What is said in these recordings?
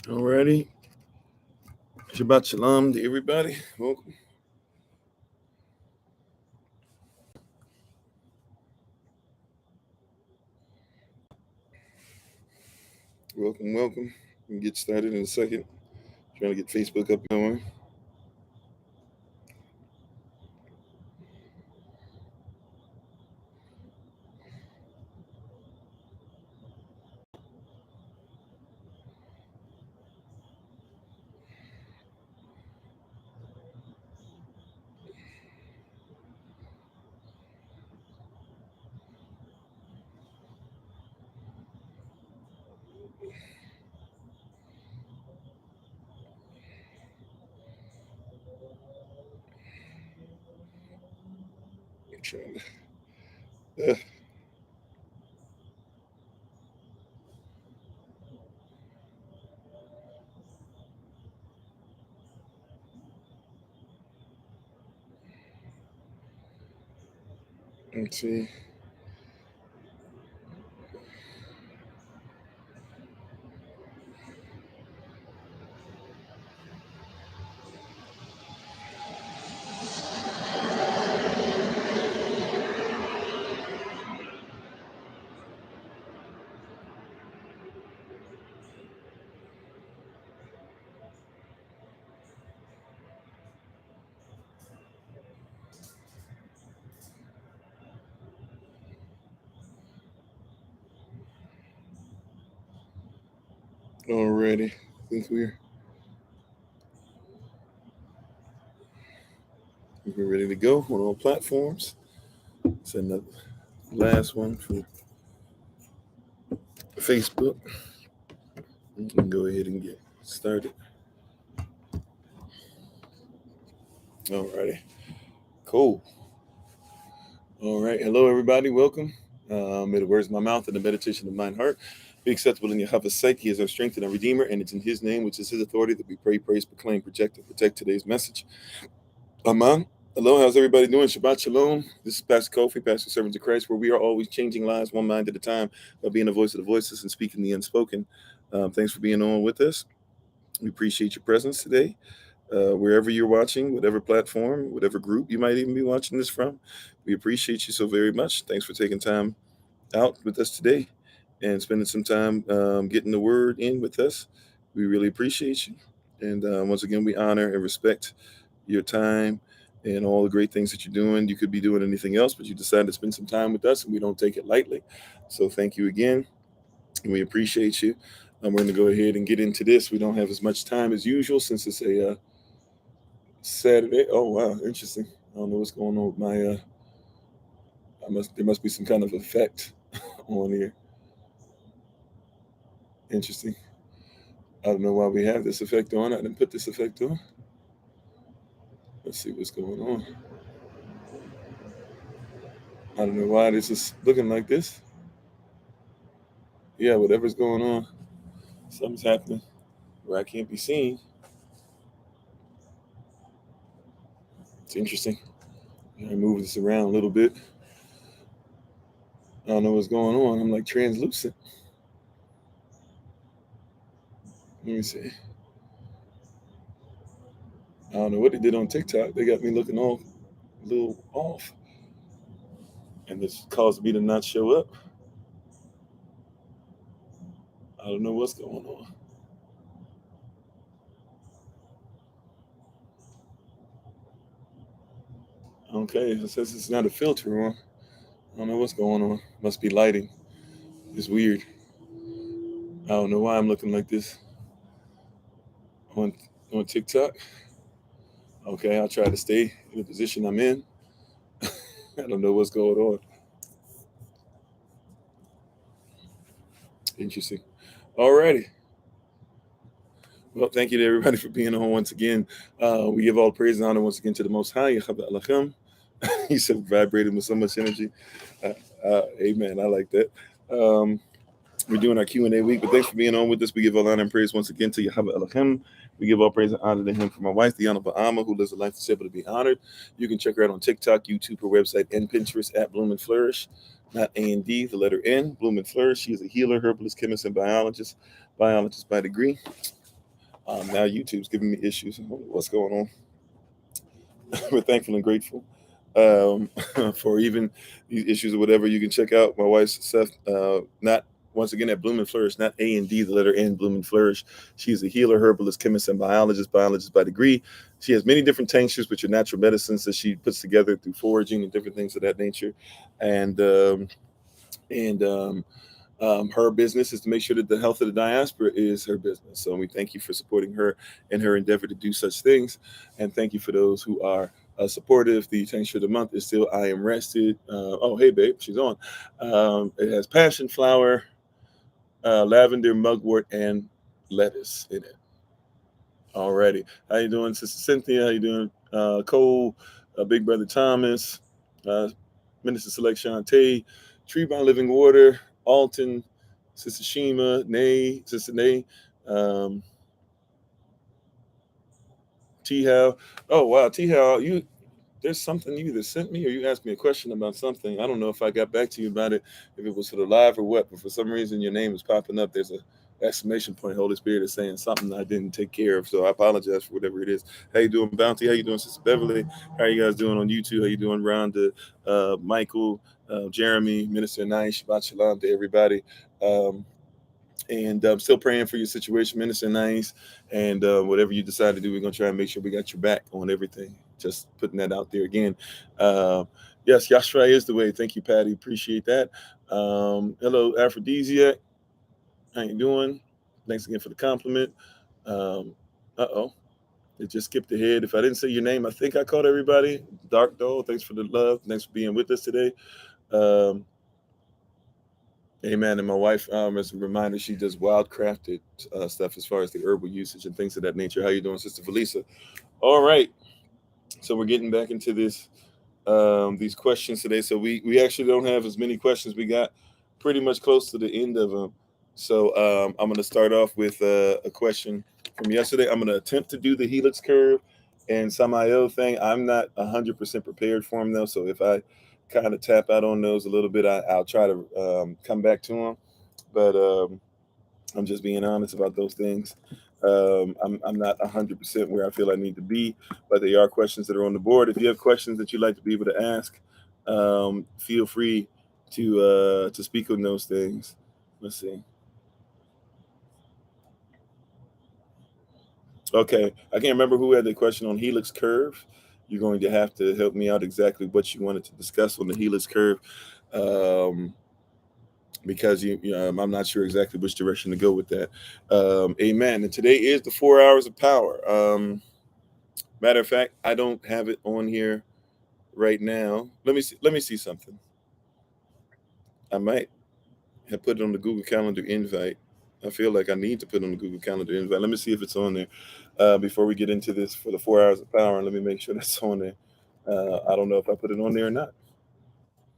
Alrighty. Shabbat Shalom to everybody. Welcome. Welcome. We'll get started in a second. Trying to get Facebook up and going. I'm trying to. Let's see. Alrighty. I think we're ready to go on all platforms. Send the last one for Facebook. We can go ahead and get started. Alrighty. Cool. All right. Hello, everybody. Welcome. May the words of my mouth and the meditation of mine heart be acceptable in Yahweh's sight. He is our strength and our Redeemer, and it's in His name, which is His authority, that we pray, praise, proclaim, project, and protect today's message. Amen. Hello, how's everybody doing? Shabbat Shalom. This is Pastor Kofi, Pastor Servant of Christ, where we are always changing lives one mind at a time by being the voice of the voiceless and speaking the unspoken. Thanks for being on with us. We appreciate your presence today. Wherever you're watching, whatever platform, whatever group you might even be watching this from, we appreciate you so very much. Thanks for taking time out with us today and spending some time getting the word in with us. We really appreciate you. And once again, we honor and respect your time and all the great things that you're doing. You could be doing anything else, but you decided to spend some time with us, and we don't take it lightly. So thank you again. And we appreciate you. We're going to go ahead and get into this. We don't have as much time as usual since it's a Saturday. Oh wow, interesting. I don't know what's going on with my there must be some kind of effect on here. Interesting. I don't know why we have this effect on. I didn't put this effect on. Let's see what's going on. I don't know why this is looking like this. Yeah, whatever's going on, something's happening where I can't be seen. It's interesting. I move this around a little bit. I don't know what's going on. I'm like translucent. Let me see. I don't know what they did on TikTok. They got me looking all a little off. And this caused me to not show up. I don't know what's going on. Okay, it says it's not a filter on. I don't know what's going on. Must be lighting. It's weird. I don't know why I'm looking like this on TikTok. Okay, I'll try to stay in the position I'm in. I don't know what's going on. Interesting. Alrighty. Well, thank you to everybody for being on once again. We give all praise and honor once again to the Most High. He said vibrating with so much energy. Amen. I like that. We're doing our Q&A week, but thanks for being on with us. We give all honor and praise once again to Yahweh Elohim, We give all praise and honor to him. For my wife, the Honorable Alma, who lives a life that's able to be honored. You can check her out on TikTok, YouTube, her website, and Pinterest at Bloom and Flourish. Not A&D, the letter N, Bloom and Flourish. She is a healer, herbalist, chemist, and biologist by degree. Now YouTube's giving me issues. I don't know what's going on. We're thankful and grateful for even these issues or whatever. You can check out my wife's stuff. Not once again at Bloom and Flourish, not A&D, the letter N, Bloom and Flourish. She's a healer, herbalist, chemist, and biologist by degree. She has many different tinctures, which are natural medicines that she puts together through foraging and different things of that nature. And her business is to make sure that the health of the diaspora is her business. So we thank you for supporting her in her endeavor to do such things. And thank you for those who are supportive. The tincture of the month is still I Am Rested. Oh, hey, babe, she's on. It has passion flower, lavender, mugwort, and lettuce in it. Alrighty. How you doing, Sister Cynthia? How you doing, Cole, Big Brother Thomas, Minister Select Shantae, Tree by Living Water, Alton, Sister Shima, Nay, Sister Nay, T-How. Oh, wow, T-How, there's something you either sent me or you asked me a question about something. I don't know if I got back to you about it, if it was for the live or what, but for some reason your name is popping up. There's a exclamation point. Holy Spirit is saying something I didn't take care of, so I apologize for whatever it is. How you doing, Bounty? How you doing, Sister Beverly? How you guys doing on YouTube? How you doing, Rhonda, Michael, Jeremy, Minister Nice, Shabbat Shalom to everybody. And I'm still praying for your situation, Minister Nice. And whatever you decide to do, we're going to try and make sure we got your back on everything. Just putting that out there again. Yes, Yashra is the way. Thank you, Patty. Appreciate that. Hello, Aphrodisiac. How you doing? Thanks again for the compliment. Uh-oh. It just skipped ahead. If I didn't say your name, I think I caught everybody. Dark Doll, thanks for the love. Thanks for being with us today. Amen. And my wife, as a reminder, she does wildcrafted stuff as far as the herbal usage and things of that nature. How you doing, Sister Felisa? All right. So we're getting back into these questions today. So we actually don't have as many questions. We got pretty much close to the end of them. So I'm going to start off with a question from yesterday. I'm going to attempt to do the helix curve and some IO thing. I'm not 100% prepared for them, though. So if I kind of tap out on those a little bit, I'll try to come back to them. But I'm just being honest about those things. I'm not 100% where I feel I need to be, but there are questions that are on the board. If you have questions that you'd like to be able to ask, feel free to speak on those things. Let's see. Okay, I can't remember who had the question on helix curve. You're going to have to help me out exactly what you wanted to discuss on the helix curve. Because I'm not sure exactly which direction to go with that. Amen. And today is the 4 hours of power. Matter of fact, I don't have it on here right now. Let me see something. I might have put it on the Google Calendar invite. I feel like I need to put it on the Google Calendar invite. Let me see if it's on there before we get into this for the 4 hours of power. And let me make sure that's on there. I don't know if I put it on there or not.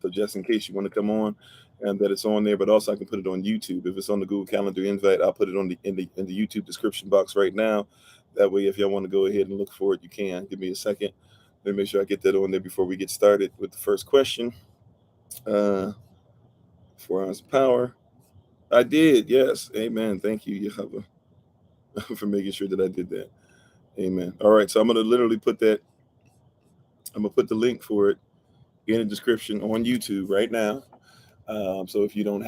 So just in case you want to come on, and that it's on there, but also I can put it on YouTube. If it's on the Google Calendar invite, I'll put it on in the YouTube description box right now. That way, if y'all want to go ahead and look for it, you can. Give me a second. Let me make sure I get that on there before we get started with the first question. 4 hours of power. I did, yes. Amen. Thank you, Yahweh, for making sure that I did that. Amen. All right, so I'm gonna literally put that. I'm gonna put the link for it in the description on YouTube right now. So if you're on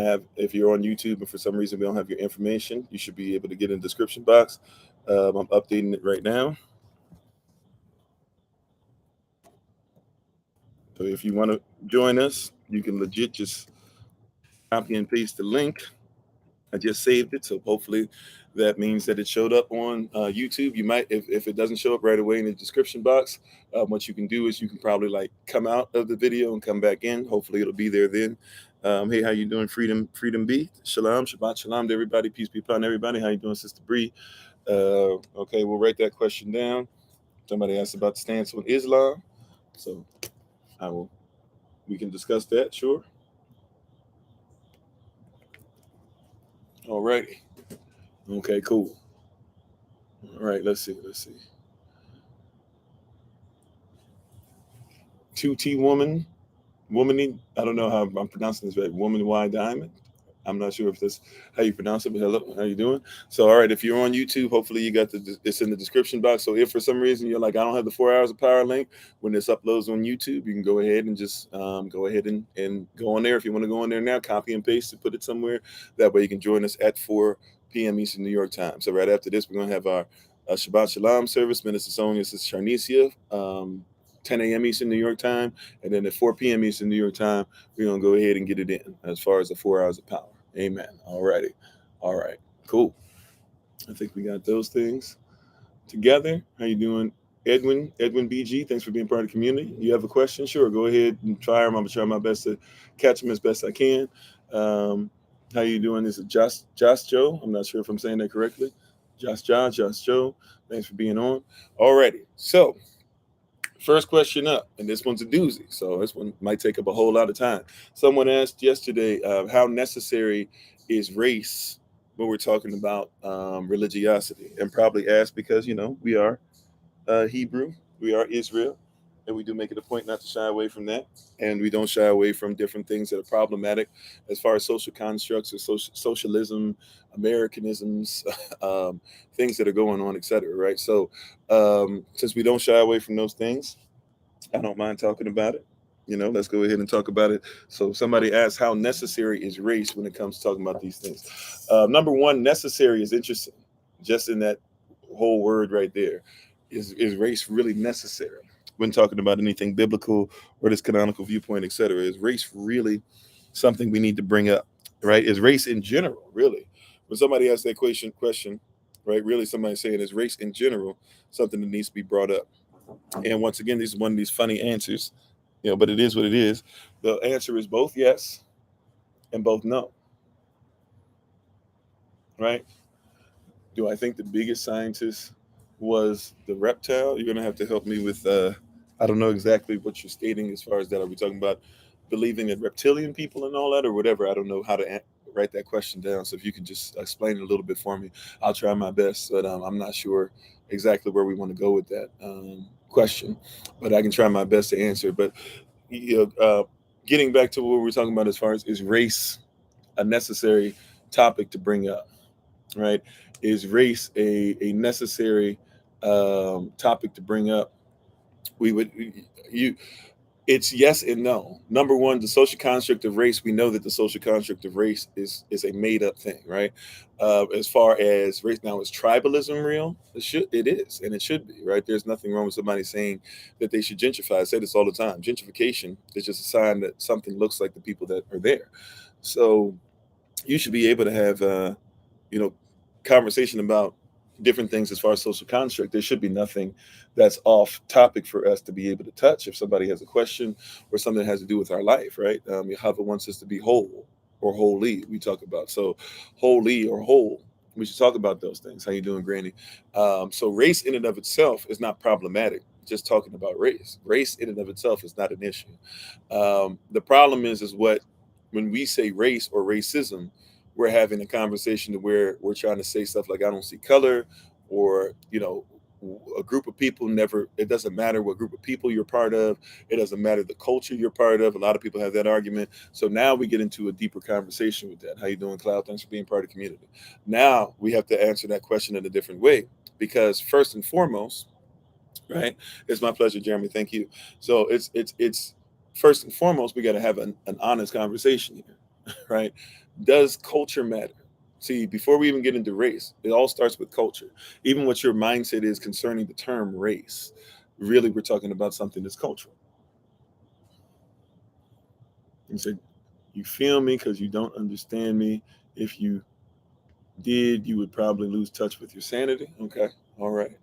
YouTube and for some reason we don't have your information, you should be able to get in the description box. I'm updating it right now. So if you want to join us, you can legit just copy and paste the link. I just saved it, so hopefully that means that it showed up on YouTube. You might, if it doesn't show up right away in the description box, what you can do is you can probably like come out of the video and come back in. Hopefully it'll be there then. Hey, how you doing, Freedom B? Shalom, Shabbat Shalom to everybody. Peace be upon everybody. How you doing, Sister Bree? Okay, we'll write that question down. Somebody asked about the stance on Islam, so we can discuss that, sure. All righty. Okay, cool. All right, let's see. 2T woman. Womany, I don't know how I'm pronouncing this right. Woman Y Diamond. I'm not sure if that's how you pronounce it, but hello, how you doing? So, all right, if you're on YouTube, hopefully you got it's in the description box. So, if for some reason you're like, I don't have the 4 hours of power link, when this uploads on YouTube, you can go ahead and just go ahead and go on there. If you want to go on there now, copy and paste it, put it somewhere. That way you can join us at 4 p.m. Eastern New York time. So, right after this, we're going to have our Shabbat Shalom service. Minister Sonia, this is Charnicia, 10 a.m. Eastern New York time. And then at 4 p.m. Eastern New York time, we're going to go ahead and get it in as far as the 4 hours of power. Amen. All righty. All right. Cool. I think we got those things together. How you doing, Edwin? Edwin BG, thanks for being part of the community. You have a question? Sure. Go ahead and try them. I'm going to try my best to catch them as best I can. How you doing? This is Josh Joe. I'm not sure if I'm saying that correctly. Josh Joe. Thanks for being on. All righty. So, first question up, and this one's a doozy, so this one might take up a whole lot of time. Someone asked yesterday, how necessary is race when we're talking about religiosity? And probably asked because, we are Hebrew, we are Israel, and we do make it a point not to shy away from that. And we don't shy away from different things that are problematic as far as social constructs or socialism, Americanisms, things that are going on, et cetera, right? So, since we don't shy away from those things, I don't mind talking about it. Let's go ahead and talk about it. So, somebody asked, how necessary is race when it comes to talking about these things? Number one, necessary is interesting. Just in that whole word right there, is race really necessary when talking about anything biblical or this canonical viewpoint, et cetera? Is race really something we need to bring up, right? Is race in general really? When somebody asks that question, right? Really, somebody saying, is race in general something that needs to be brought up? And once again, this is one of these funny answers, but it is what it is. The answer is both yes and both no, right? Do I think the biggest scientist was the reptile? You're going to have to help me with, I don't know exactly what you're stating as far as that. Are we talking about believing in reptilian people and all that, or whatever? I don't know how to write that question down. So if you could just explain it a little bit for me, I'll try my best. But I'm not sure exactly where we want to go with that question, but I can try my best to answer. But getting back to what we're talking about as far as, is race a necessary topic to bring up, right? Is race a necessary topic to bring up? We would you It's yes and no. Number one, the social construct of race. We know that the social construct of race is a made up thing, right? As far as race now, is tribalism real? It is, and it should be, right? There's nothing wrong with somebody saying that they should gentrify. I say this all the time. Gentrification is just a sign that something looks like the people that are there. So you should be able to have you know conversation about different things as far as social construct. There should be nothing that's off topic for us to be able to touch if somebody has a question or something that has to do with our life, right? Yahweh wants us to be whole or holy. We talk about, so holy or whole. We should talk about those things. How you doing, Granny? So race in and of itself is not problematic. Just talking about race in and of itself is not an issue. The problem is what, when we say race or racism, we're having a conversation to where we're trying to say stuff like, I don't see color, or a group of people never. It doesn't matter what group of people you're part of. It doesn't matter the culture you're part of. A lot of people have that argument. So now we get into a deeper conversation with that. How you doing, Cloud? Thanks for being part of the community. Now we have to answer that question in a different way, because first and foremost, right? It's my pleasure, Jeremy. Thank you. So it's first and foremost, we got to have an honest conversation here, right? Does culture matter? See, before we even get into race, it all starts with culture. Even what your mindset is concerning the term race, really, we're talking about something that's cultural. You say, you feel me because you don't understand me. If you did, you would probably lose touch with your sanity. Okay, all right.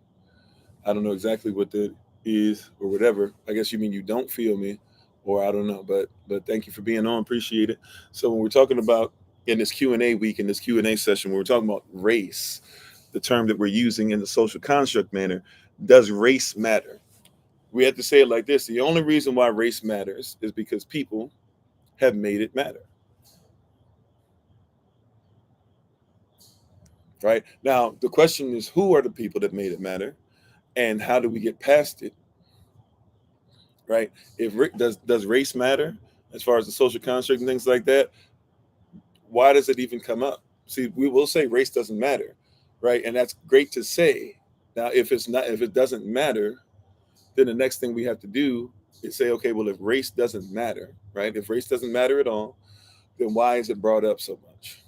I don't know exactly what that is or whatever. I guess you mean you don't feel me, or I don't know. But thank you for being on. Appreciate it. So when we're talking about, in this Q&A week, in this Q&A session, when we're talking about race, the term that we're using in the social construct manner, does race matter? We have to say it like this: the only reason why race matters is because people have made it matter. right? Now, the question is, who are the people that made it matter, and how do we get past it, right? If does race matter as far as the social construct and things like that? Why does it even come up? See, we will say race doesn't matter, right? And that's great to say. Now, if it doesn't matter, then the next thing we have to do is say, okay, well, if race doesn't matter, right? If race doesn't matter at all, then why is it brought up so much?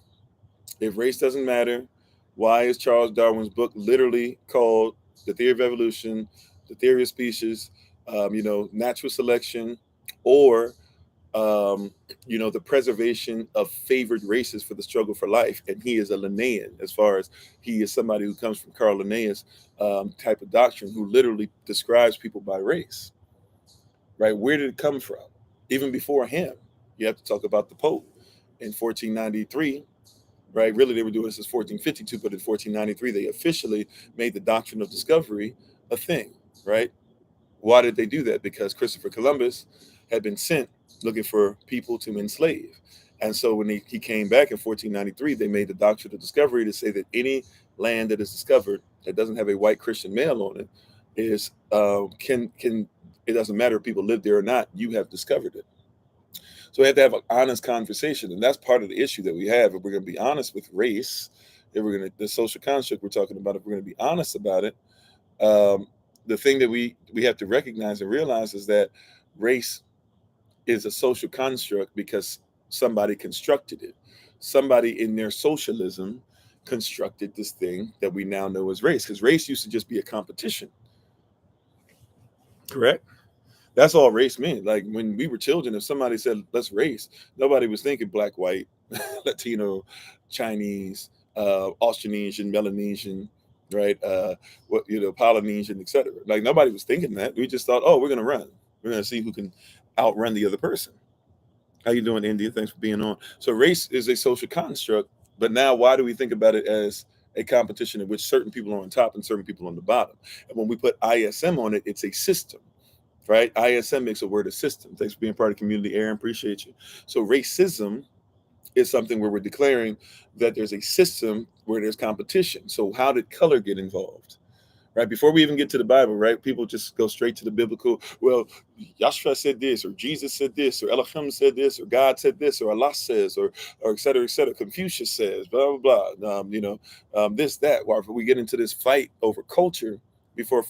If race doesn't matter, why is Charles Darwin's book literally called The Theory of Evolution, The Theory of Species, natural selection, or um, the preservation of favored races for the struggle for life? And he is a Linnaean, as far as he is somebody who comes from Carl Linnaeus type of doctrine, who literally describes people by race, right? Where did it come from? Even before him, you have to talk about the Pope in 1493, right? Really, they were doing this in 1452, but in 1493, they officially made the doctrine of discovery a thing, right? Why did they do that? Because Christopher Columbus had been sent looking for people to enslave. And so when he came back in 1493, they made the doctrine of discovery to say that any land that is discovered that doesn't have a white Christian male on it is can it doesn't matter if people live there or not, you have discovered it. So we have to have an honest conversation, and that's part of the issue that we have. If we're going to be honest with race, if we're going to the social construct we're talking about, if we're going to be honest about it, um, the thing that we have to recognize and realize is that race is a social construct because somebody constructed it. Somebody in their socialism constructed this thing that we now know as race, because race used to just be a competition. Correct? That's all race meant. Like when we were children, if somebody said, let's race, nobody was thinking black, white, Latino, Chinese, Austronesian, Melanesian, right? Polynesian, etc. Like nobody was thinking that. We just thought, oh, we're gonna run. We're gonna see who can outrun the other person. How you doing, India? Thanks for being on. So race is a social construct, but now why do we think about it as a competition in which certain people are on top and certain people on the bottom? And when we put ISM on it, it's a system, right? ISM makes a word a system. Thanks for being part of the community, Aaron. Appreciate you. So racism is something where we're declaring that there's a system where there's competition. So how did color get involved? Right before we even get to the Bible, right? People just go straight to the biblical. Well, Yahshua said this, or Jesus said this, or Elohim said this, or God said this, or Allah says, or et cetera, et cetera. Confucius says, blah blah blah. This that. Why we get into this fight over culture before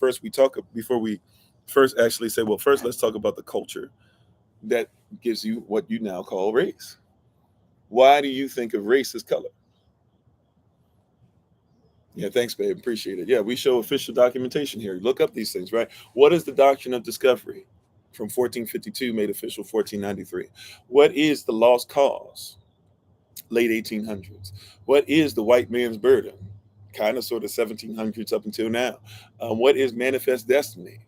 we first actually say, well, first let's talk about the culture that gives you what you now call race. Why do you think of race as color? Yeah, thanks, babe. Appreciate it. Yeah, we show official documentation here. Look up these things, right? What is the doctrine of discovery from 1452 made official 1493? What is the lost cause? Late 1800s. What is the white man's burden? Kind of sort of 1700s up until now. What is manifest destiny?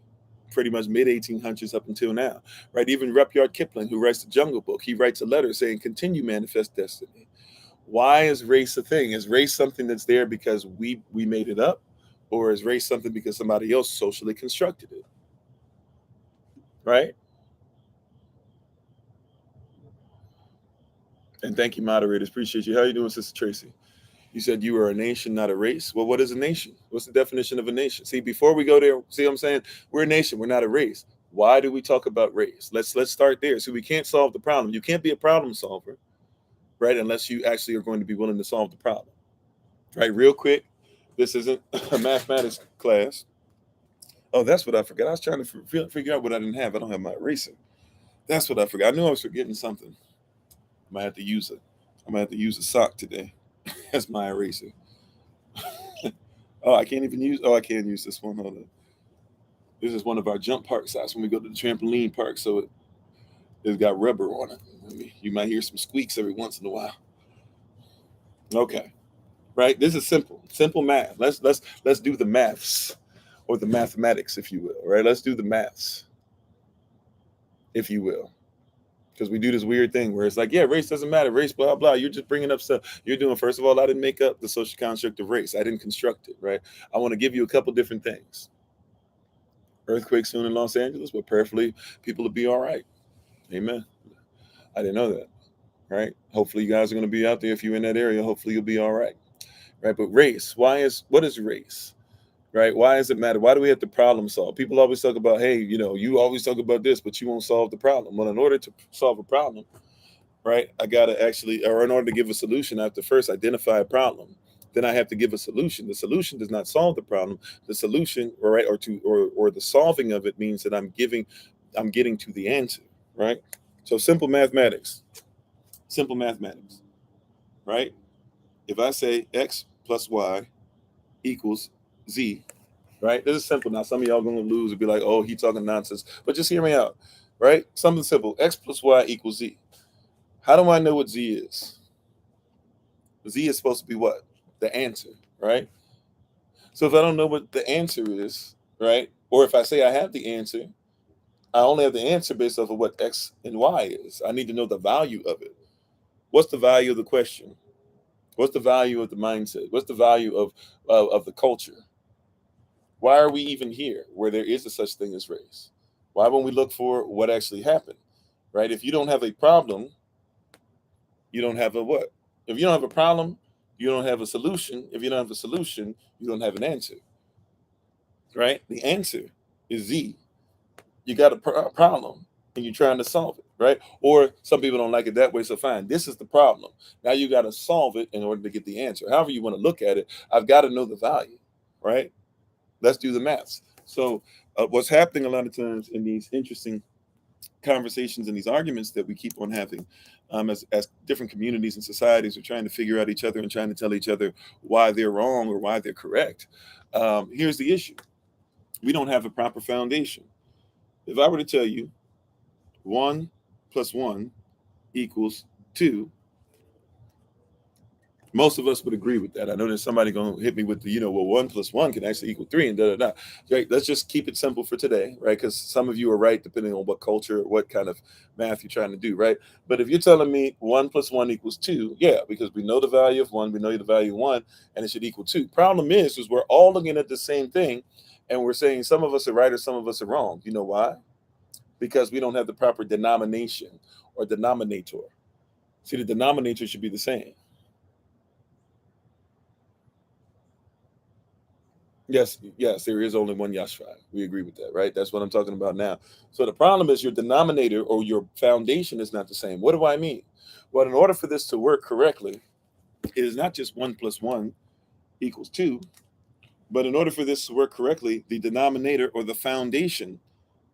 Pretty much mid 1800s up until now, right? Even Rudyard Kipling, who writes the Jungle Book, he writes a letter saying, continue manifest destiny. Why is race a thing? Is race something that's there because we made it up, or is race something because somebody else socially constructed it? Right? And thank you, moderators. Appreciate you. How you doing, Sister Tracy? You said you were a nation, not a race. Well, what is a nation? What's the definition of a nation? See, before we go there, see what I'm saying? We're a nation. We're not a race. Why do we talk about race? Let's start there. So we can't solve the problem. You can't be a problem solver, right? Unless you actually are going to be willing to solve the problem. Right? Real quick. This isn't a mathematics class. Oh, that's what I forgot. I was trying to figure out what I didn't have. I don't have my eraser. That's what I forgot. I knew I was forgetting something. I might have to use it. I might have to use a sock today as my eraser. Oh, I can't even use. Oh, I can use this one. Hold on. This is one of our jump park sites when we go to the trampoline park. So it's got rubber on it. You might hear some squeaks every once in a while. Okay, right. This is simple math. Let's do the maths, or the mathematics, if you will. Right. Let's do the maths, if you will. Because we do this weird thing where it's like, yeah, race doesn't matter, race, blah, blah. You're just bringing up stuff. You're doing, first of all, I didn't make up the social construct of race. I didn't construct it, right? I want to give you a couple different things. Earthquake soon in Los Angeles, but prayerfully, people will be all right. Amen. I didn't know that, right? Hopefully, you guys are going to be out there. If you're in that area, hopefully you'll be all right, right? But race, what is race? Right? Why does it matter? Why do we have to problem solve? People always talk about, hey, you always talk about this, but you won't solve the problem. Well, in order to solve a problem, right, I gotta actually, or in order to give a solution, I have to first identify a problem. Then I have to give a solution. The solution does not solve the problem. The solution, or right, or the solving of it means that I'm getting to the answer, right? So simple mathematics. Simple mathematics, right? If I say x plus y equals z, right? This is simple. Now, some of y'all gonna lose and be like, "Oh, he talking nonsense," but just hear me out, right? Something simple. X plus y equals z. How do I know what z is? Z is supposed to be what? The answer, right? So if I don't know what the answer is, right, or if I say I have the answer, I only have the answer based off of what x and y is. I need to know the value of it. What's the value of the question? What's the value of the mindset? What's the value of the culture? Why are we even here where there is a such thing as race? Why won't we look for what actually happened? Right? If you don't have a problem, you don't have a what? If you don't have a problem, you don't have a solution. If you don't have a solution, you don't have an answer. Right? The answer is Z. You got a problem and you're trying to solve it, right? Or some people don't like it that way, so fine. This is the problem. Now you got to solve it in order to get the answer. However you want to look at it, I've got to know the value, right? Let's do the maths. So, what's happening a lot of times in these interesting conversations and these arguments that we keep on having, as different communities and societies are trying to figure out each other and trying to tell each other why they're wrong or why they're correct. Here's the issue: we don't have a proper foundation. If I were to tell you 1 plus 1 equals 2, most of us would agree with that. I know there's somebody going to hit me with well, 1 plus 1 can actually equal 3 and da da da. Right? Let's just keep it simple for today, right? Because some of you are right, depending on what culture, what kind of math you're trying to do, right? But if you're telling me 1 plus 1 equals 2, yeah, because we know the value of 1, we know the value of 1, and it should equal 2. Problem is we're all looking at the same thing, and we're saying some of us are right or some of us are wrong. You know why? Because we don't have the proper denomination or denominator. See, the denominator should be the same. Yes, there is only one Yashvai. We agree with that, right? That's what I'm talking about now. So the problem is your denominator or your foundation is not the same. What do I mean? Well, in order for this to work correctly, it is not just 1 plus 1 equals 2, but in order for this to work correctly, the denominator or the foundation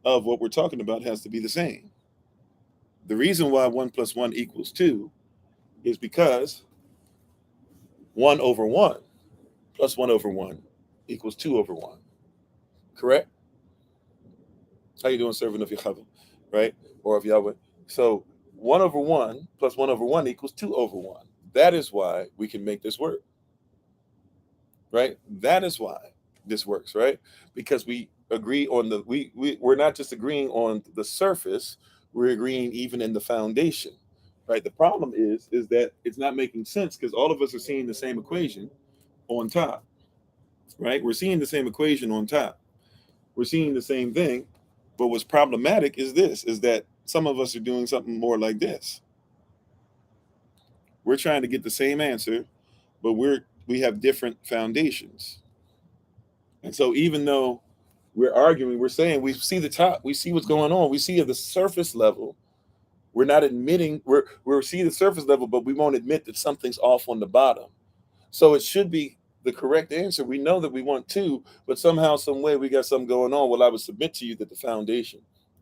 of what we're talking about has to be the same. The reason why 1 plus 1 equals 2 is because 1 over 1 plus 1 over 1 equals 2 over 1. Correct? How you doing, servant of Yahweh, right? Or of Yahweh. So 1 over 1 plus 1 over 1 equals 2 over 1. That is why we can make this work, right? That is why this works, right? Because we agree on we're not just agreeing on the surface, we're agreeing even in the foundation, right? The problem is that it's not making sense because all of us are seeing the same equation on top, right? We're seeing the same equation on top. We're seeing the same thing. But what's problematic is that some of us are doing something more like this. We're trying to get the same answer, but we have different foundations. And so even though we're arguing, we're saying we see the top, we see what's going on, we see at the surface level, we're not admitting we're seeing the surface level, but we won't admit that something's off on the bottom. So it should be the correct answer. We know that we want 2, but somehow, some way, we got something going on. Well, I would submit to you that the foundation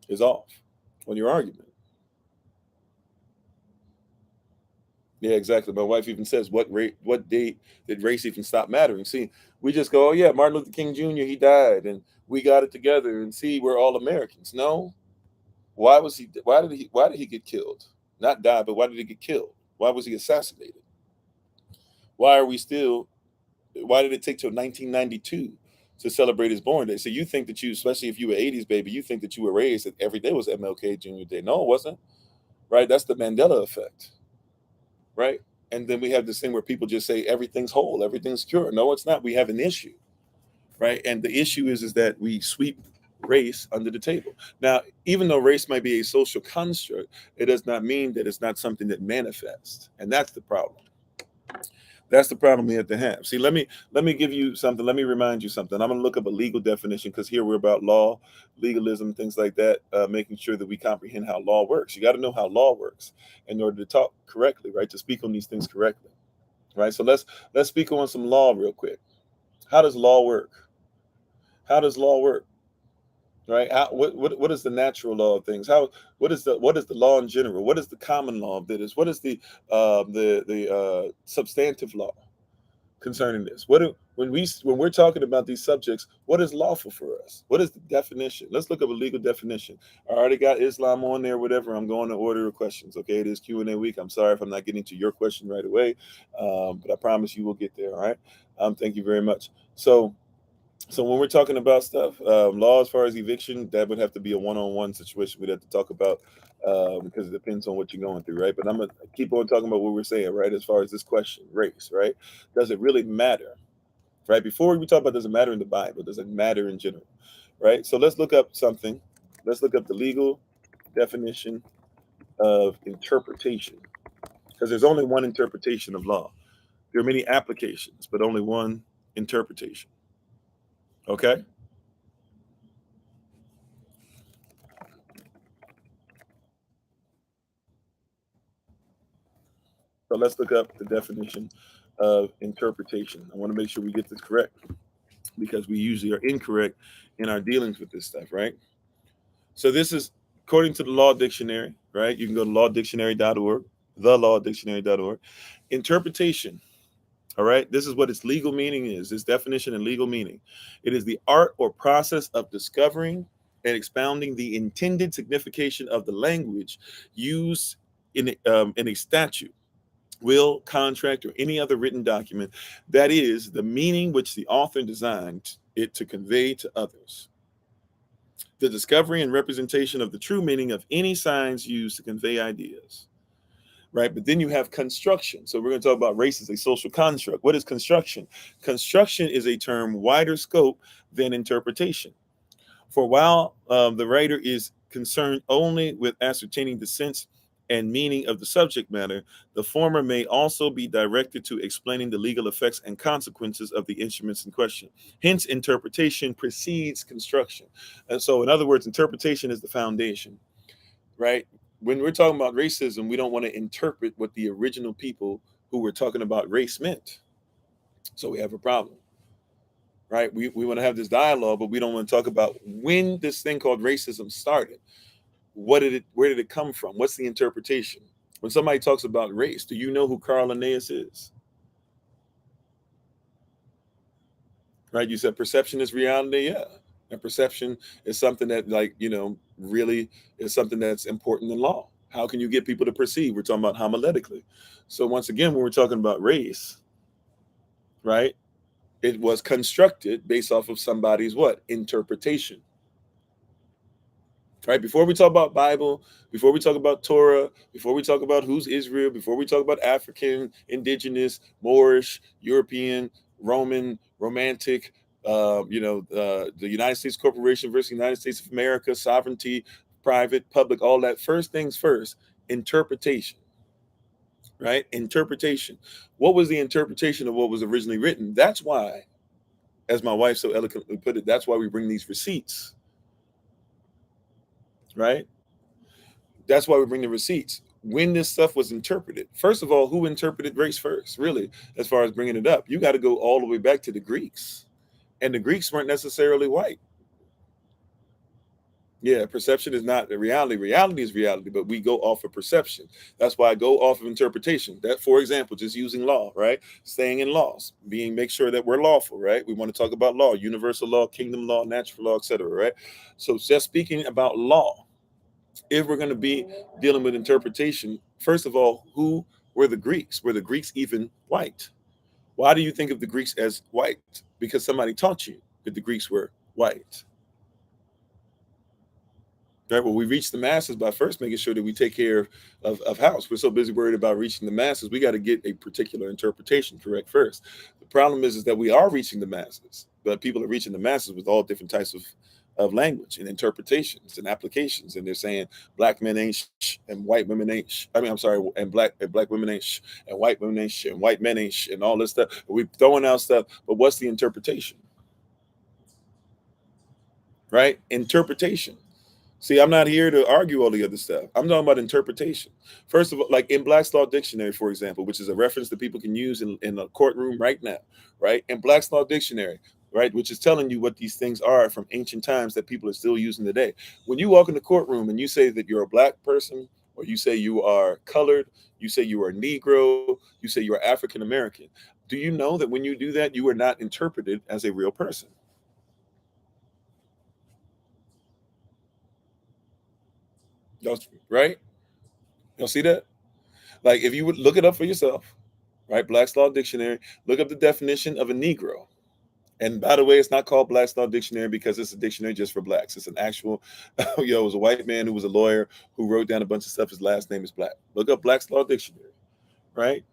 is off on your argument. Yeah, exactly. My wife even says, what date did race even stop mattering? See, we just go, oh yeah, Martin Luther King Jr., he died, and we got it together, and see, we're all Americans. No. Why did he get killed? Not die, but why did he get killed? Why was he assassinated? Why did it take till 1992 to celebrate his born day? So you think that especially if you were 80s baby, you think that you were raised that every day was MLK Jr. Day. No, it wasn't. Right? That's the Mandela effect. Right? And then we have this thing where people just say everything's whole, everything's cured. No, it's not. We have an issue. Right? And the issue is that we sweep race under the table. Now, even though race might be a social construct, it does not mean that it's not something that manifests. And that's the problem. That's the problem we have to have. See, let me give you something. Let me remind you something. I'm going to look up a legal definition because here we're about law, legalism, things like that. Making sure that we comprehend how law works. You got to know how law works in order to talk correctly, right? To speak on these things correctly, right? So let's speak on some law real quick. How does law work? How does law work? Right? What is the natural law of things? What is the law in general? What is the common law of this? What is the substantive law concerning this? When we're talking about these subjects, what is lawful for us? What is the definition? Let's look up a legal definition. I already got Islam on there, whatever. I'm going to order of questions. Okay, it is Q&A week. I'm sorry if I'm not getting to your question right away, but I promise you will get there. All right. Thank you very much. So when we're talking about stuff, law as far as eviction, that would have to be a one-on-one situation. We'd have to talk about because it depends on what you're going through, right? But I'm gonna keep on talking about what we're saying, right? As far as this question, race, right? Does it really matter, right? Before we talk about does it matter in the Bible, does it matter in general, right? So let's look up something. Let's look up the legal definition of interpretation, because there's only one interpretation of law. There are many applications, but only one interpretation. Okay. So let's look up the definition of interpretation. I want to make sure we get this correct because we usually are incorrect in our dealings with this stuff, right? So this is according to the Law Dictionary, right? You can go to lawdictionary.org, thelawdictionary.org. Interpretation, all right? This is what its legal meaning is, this definition and legal meaning. It is the art or process of discovering and expounding the intended signification of the language used in a statute, will, contract, or any other written document, that is, the meaning which the author designed it to convey to others. The discovery and representation of the true meaning of any signs used to convey ideas. Right? But then you have construction. So we're going to talk about race as a social construct. What is construction? Construction is a term wider scope than interpretation. For while the writer is concerned only with ascertaining the sense and meaning of the subject matter, the former may also be directed to explaining the legal effects and consequences of the instruments in question. Hence, interpretation precedes construction. And so, in other words, interpretation is the foundation, right? When we're talking about racism, we don't want to interpret what the original people who were talking about race meant. So we have a problem, right? We want to have this dialogue, but we don't want to talk about when this thing called racism started. Where did it come from? What's the interpretation? When somebody talks about race, do you know who Carl Linnaeus is? Right? You said perception is reality. Yeah. And perception is something that, like, really is something that's important in law. How can you get people to perceive? We're talking about homiletically. So once again, when we're talking about race, right, it was constructed based off of somebody's what? Interpretation. Right? Before we talk about Bible, before we talk about Torah, before we talk about who's Israel, before we talk about African, indigenous, Moorish, European, Roman, romantic, the United States Corporation versus United States of America, sovereignty, private, public, all that. First things first, interpretation, right? Interpretation. What was the interpretation of what was originally written? That's why, as my wife so eloquently put it, that's why we bring these receipts, right? That's why we bring the receipts. When this stuff was interpreted, first of all, who interpreted race first? Really, as far as bringing it up, you got to go all the way back to the Greeks, and the Greeks weren't necessarily white. Yeah, perception is not the reality. Reality is reality, but we go off of perception. That's why I go off of interpretation. That, for example, just using law, right? Staying in laws, make sure that we're lawful, right? We want to talk about law, universal law, kingdom law, natural law, etc., right? So just speaking about law, if we're going to be dealing with interpretation, first of all, who were the Greeks? Were the Greeks even white? Why do you think of the Greeks as white? Because somebody taught you that the Greeks were white. Right? Well, we reach the masses by first making sure that we take care of house. We're so busy worried about reaching the masses, we got to get a particular interpretation correct first. The problem is that we are reaching the masses, but people are reaching the masses with all different types of of language and interpretations and applications. And they're saying black men ain't and white women ain't I mean, I'm sorry, and black women ain't and white women ain't and white men ain't and all this stuff. We're throwing out stuff, but what's the interpretation? Right? Interpretation. See, I'm not here to argue all the other stuff. I'm talking about interpretation. First of all, like in Black's Law Dictionary, for example, which is a reference that people can use in a courtroom right now, right? In Black's Law Dictionary, right, which is telling you what these things are from ancient times that people are still using today. When you walk in the courtroom and you say that you're a black person, or you say you are colored, you say you are Negro, you say you are African American, do you know that when you do that, you are not interpreted as a real person? Right? Y'all see that? Like if you would look it up for yourself, right? Black's Law Dictionary, look up the definition of a Negro. And by the way, it's not called Black's Law Dictionary because it's a dictionary just for blacks. It's an actual, it was a white man who was a lawyer who wrote down a bunch of stuff. His last name is Black. Look up Black's Law Dictionary, right?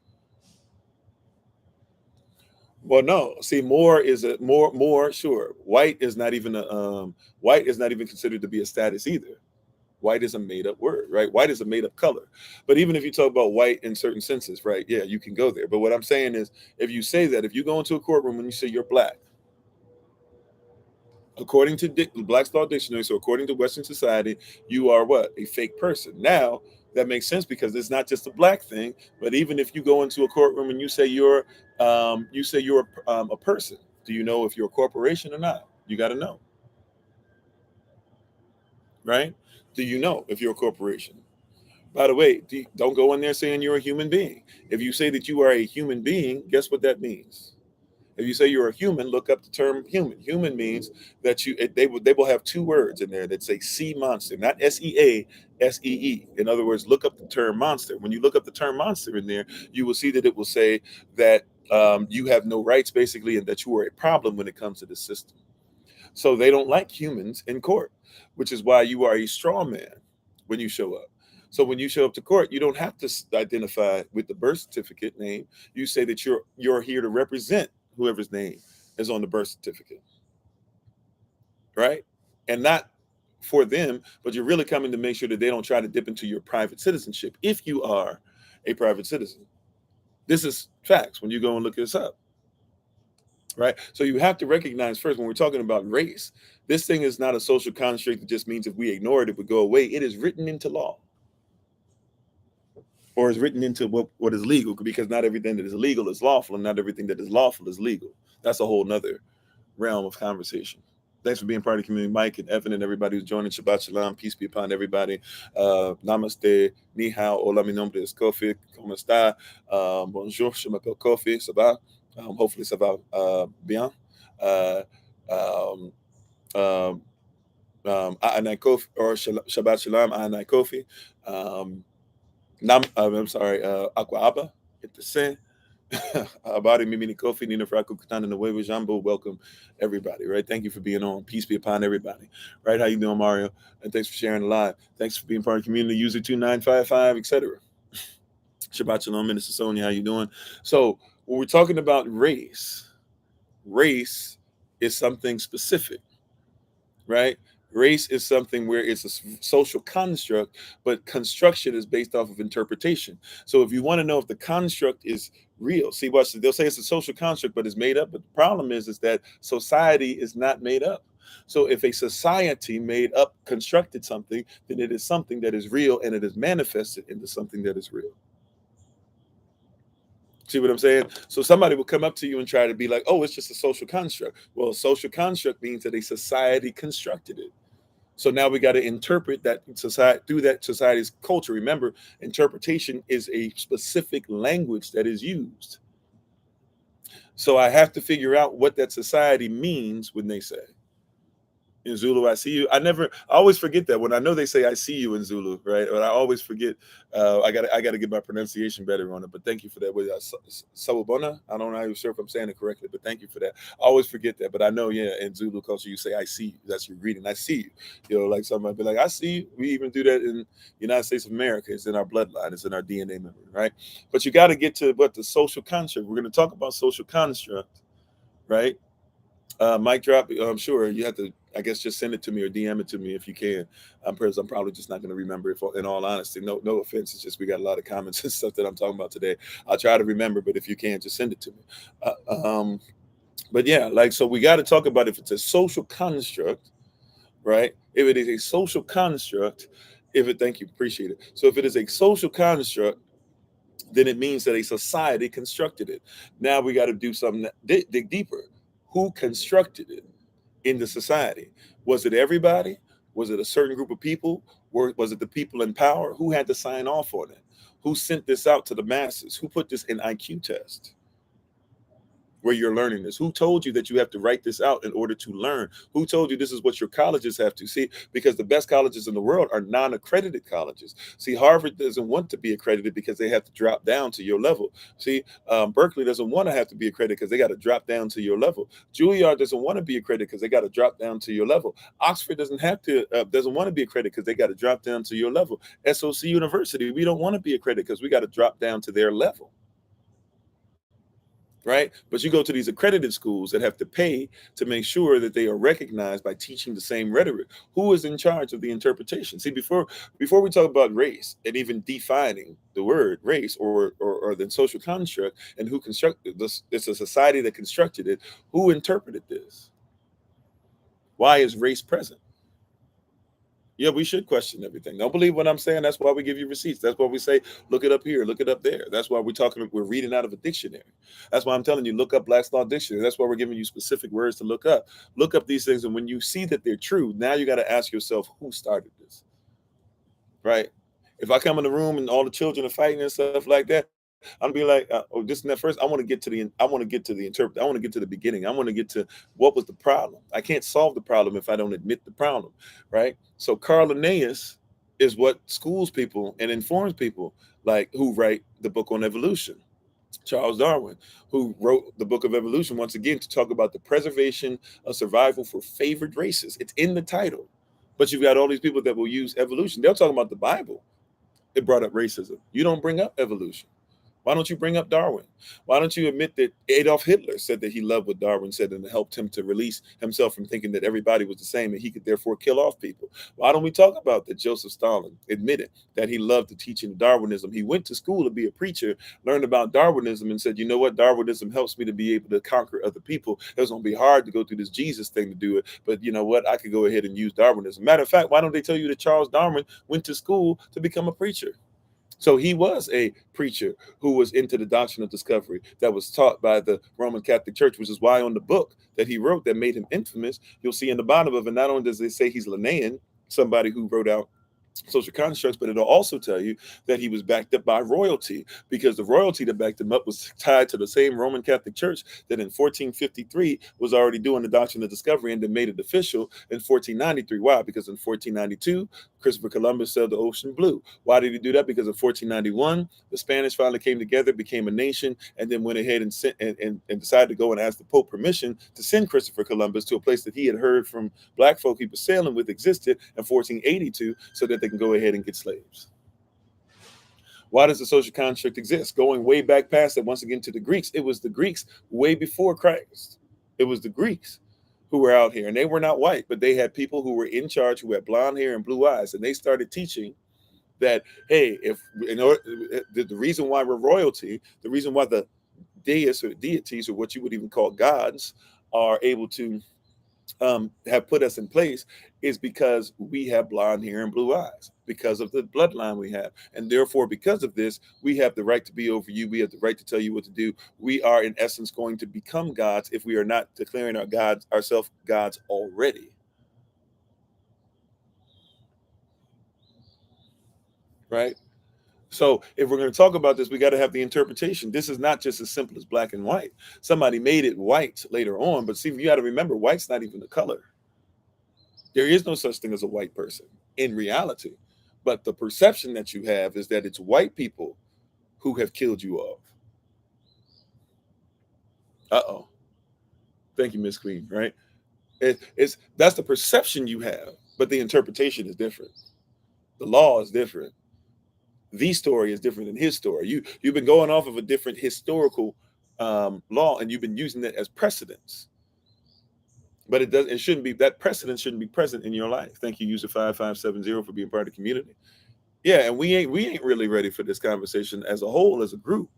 Well, no. See, more is a more. Sure, white is not even white is not even considered to be a status either. White is a made up word, right? White is a made up color. But even if you talk about white in certain senses, right? Yeah, you can go there. But what I'm saying is, if you say that, if you go into a courtroom and you say you're black, according to Black's Law Dictionary, so according to Western society, you are what? A fake person. Now, that makes sense because it's not just a black thing, but even if you go into a courtroom and you say you're a person, do you know if you're a corporation or not? You got to know, right? Do you know if you're a corporation? By the way, don't go in there saying you're a human being. If you say that you are a human being, guess what that means? If you say you're a human, look up the term human. Human means that they will have two words in there that say sea monster, not SEA, SEE. In other words, look up the term monster. When you look up the term monster in there, you will see that it will say that you have no rights, basically, and that you are a problem when it comes to the system. So they don't like humans in court, which is why you are a straw man when you show up. So when you show up to court, you don't have to identify with the birth certificate name. You say that you're here to represent whoever's name is on the birth certificate, right? And not for them, but you're really coming to make sure that they don't try to dip into your private citizenship if you are a private citizen. This is facts when you go and look this up. Right? So you have to recognize first when we're talking about race, this thing is not a social construct that just means if we ignore it, it would go away. It is written into law or is written into what is legal because not everything that is illegal is lawful and not everything that is lawful is legal. That's a whole nother realm of conversation. Thanks for being part of the community, Mike and Evan and everybody who's joining. Shabbat Shalom. Peace be upon everybody. Namaste. Ni hao. Hola, mi nombre es Kofi. ¿Cómo está? Bonjour. Je m'appelle Kofi. Ça va? Hopefully, ça va bien. Uh, um, um, Aanai Kofi or Shabbat Shalom. Aanai Kofi. I'm sorry. Aqua Abba. Itasen. Abadi Mimini Kofi, Nina Fraku Katan, and the Nuevo Jambo. Welcome, everybody, right? Thank you for being on. Peace be upon everybody, right? How you doing, Mario? And thanks for sharing the live. Thanks for being part of the community, user 2955, etc. Shabbat Shalom, Minister Sonia, how you doing? So when we're talking about race is something specific, right? Race is something where it's a social construct, but construction is based off of interpretation. So if you want to know if the construct is real, see what they'll say it's a social construct, but it's made up. But the problem is that society is not made up. So if a society made up constructed something, then it is something that is real and it is manifested into something that is real. See what I'm saying? So somebody will come up to you and try to be like, oh, it's just a social construct. Well, a social construct means that a society constructed it. So now we got to interpret that society through that society's culture. Remember, interpretation is a specific language that is used. So I have to figure out what that society means when they say in Zulu, I see you. I always forget that when I know they say I see you in Zulu, right? But I always forget. I got to get my pronunciation better on it. But thank you for that. With Sawubona, I don't know how you're sure if I'm saying it correctly, but thank you for that. I always forget that, but I know, yeah, in Zulu culture, you say I see you. That's your greeting. I see you. You know, like somebody be like, I see you. We even do that in the United States of America. It's in our bloodline. It's in our DNA memory, right? But you got to get to what the social construct. We're going to talk about social construct, right? Mic drop. I'm sure you have to I guess just send it to me or DM it to me if you can. Because I'm probably just not going to remember it. In all honesty, no offense. It's just we got a lot of comments and stuff that I'm talking about today. I'll try to remember, but if you can, just send it to me. But yeah, like, so we got to talk about if it's a social construct, right? If it is a social construct, thank you, appreciate it. So if it is a social construct, then it means that a society constructed it. Now we got to do something that dig deeper. Who constructed it in the society? Was it everybody? Was it a certain group of people? Was it the people in power? Who had to sign off on it? Who sent this out to the masses? Who put this in IQ test where you're learning this? Who told you that you have to write this out in order to learn? Who told you this is what your colleges have to see? Because the best colleges in the world are non-accredited colleges. See, Harvard doesn't want to be accredited because they have to drop down to your level. See, Berkeley doesn't want to have to be accredited because they got to drop down to your level. Juilliard doesn't want to be accredited because they got to drop down to your level. Oxford doesn't want to be accredited because they got to drop down to your level. SOC University, we don't want to be accredited because we got to drop down to their level. Right? But you go to these accredited schools that have to pay to make sure that they are recognized by teaching the same rhetoric. Who is in charge of the interpretation? See, before we talk about race and even defining the word race or the social construct and who constructed this, it's a society that constructed it. Who interpreted this? Why is race present? Yeah, we should question everything. Don't believe what I'm saying. That's why we give you receipts. That's why we say, look it up here, look it up there. That's why we're reading out of a dictionary. That's why I'm telling you, look up Black's Law Dictionary. That's why we're giving you specific words to look up. Look up these things. And when you see that they're true, now you got to ask yourself, who started this? Right? If I come in the room and all the children are fighting and stuff like that, I'm be like, oh, this and that. First, I want to get to the interpret. I want to get to the beginning. I want to get to what was the problem. I can't solve the problem if I don't admit the problem, right? So Carl Linnaeus is what schools people and informs people, like, who write the book on evolution. Charles Darwin, who wrote the book of evolution, once again, to talk about the preservation of survival for favored races. It's in the title. But you've got all these people that will use evolution. They'll talk about the Bible. It brought up racism. You don't bring up evolution. Why don't you bring up Darwin? Why don't you admit that Adolf Hitler said that he loved what Darwin said and it helped him to release himself from thinking that everybody was the same and he could therefore kill off people? Why don't we talk about that Joseph Stalin admitted that he loved the teaching of Darwinism? He went to school to be a preacher, learned about Darwinism, and said, you know what? Darwinism helps me to be able to conquer other people. It was going to be hard to go through this Jesus thing to do it, but you know what? I could go ahead and use Darwinism. Matter of fact, why don't they tell you that Charles Darwin went to school to become a preacher? So he was a preacher who was into the doctrine of discovery that was taught by the Roman Catholic Church, which is why on the book that he wrote that made him infamous, you'll see in the bottom of it, not only does it say he's Linnaean, somebody who wrote out social constructs, but it'll also tell you that he was backed up by royalty, because the royalty that backed him up was tied to the same Roman Catholic Church that in 1453 was already doing the doctrine of discovery and then made it official in 1493. Why? Because in 1492, Christopher Columbus sailed the ocean blue. Why did he do that? Because in 1491, the Spanish finally came together, became a nation, and then went ahead and sent and decided to go and ask the Pope permission to send Christopher Columbus to a place that he had heard from black folk he was sailing with existed in 1482, so that they can go ahead and get slaves. Why does the social construct exist? Going way back past that, once again, to the Greeks. It was the Greeks way before Christ. It was the Greeks who were out here, and they were not white, but they had people who were in charge who had blonde hair and blue eyes, and they started teaching that, hey, if you know the reason why we're royalty, the reason why the deists or deities, or what you would even call gods, are able to have put us in place, is because we have blonde hair and blue eyes, because of the bloodline we have. And therefore, because of this, we have the right to be over you. We have the right to tell you what to do. We are, in essence, going to become gods if we are not declaring ourselves gods already. Right? So if we're going to talk about this, we got to have the interpretation. This is not just as simple as black and white. Somebody made it white later on, but see, you got to remember, white's not even the color. There is no such thing as a white person in reality. But the perception that you have is that it's white people who have killed you off. Uh-oh. Thank you, Miss Queen, right? That's the perception you have, but the interpretation is different. The law is different. The story is different than his story. You've been going off of a different historical law, and you've been using that as precedence. But it shouldn't be, that precedent shouldn't be present in your life. Thank you, user 5570, for being part of the community. Yeah, and we ain't really ready for this conversation as a whole, as a group.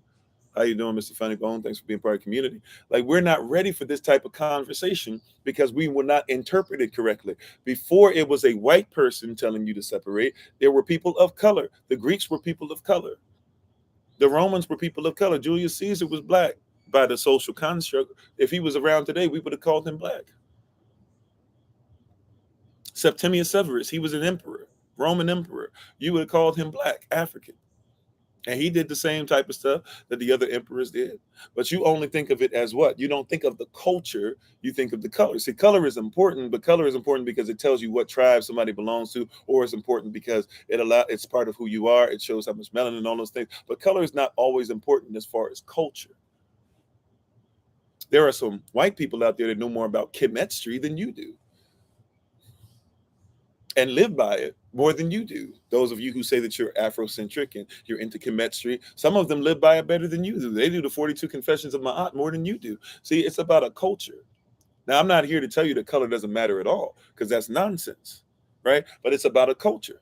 How you doing, Mr. Funny Bone? Thanks for being part of the community. Like, we're not ready for this type of conversation because we were not interpreted correctly. Before, it was a white person telling you to separate. There were people of color. The Greeks were people of color. The Romans were people of color. Julius Caesar was black by the social construct. If he was around today, we would have called him black. Septimius Severus, he was an emperor, Roman emperor. You would have called him black, African. And he did the same type of stuff that the other emperors did. But you only think of it as what? You don't think of the culture, you think of the color. See, color is important, but color is important because it tells you what tribe somebody belongs to, or it's important because it's part of who you are. It shows how much melanin and all those things. But color is not always important as far as culture. There are some white people out there that know more about chemistry than you do, and live by it more than you do. Those of you who say that you're Afrocentric and you're into chemistry, some of them live by it better than you do. They do the 42 Confessions of Ma'at more than you do. See, it's about a culture. Now, I'm not here to tell you that color doesn't matter at all, because that's nonsense, right? But it's about a culture.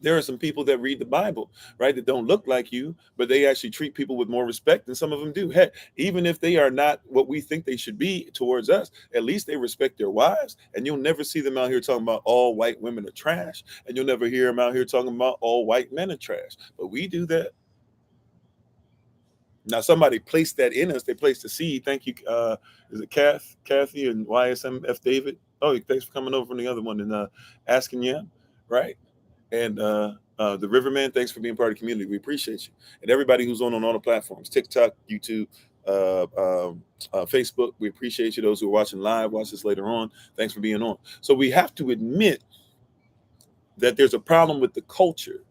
There are some people that read the Bible, right, that don't look like you, but they actually treat people with more respect than some of them do. Heck, even if they are not what we think they should be towards us, at least they respect their wives. And you'll never see them out here talking about all white women are trash. And you'll never hear them out here talking about all white men are trash. But we do that. Now, somebody placed that in us. They placed the seed. Thank you. Is it Kathy and YSMF David? Oh, thanks for coming over from the other one and asking you, right? And the Riverman, thanks for being part of the community. We appreciate you. And everybody who's on all the platforms, TikTok, YouTube, Facebook, we appreciate you. Those who are watching live, watch this later on, thanks for being on. So we have to admit that there's a problem with the culture.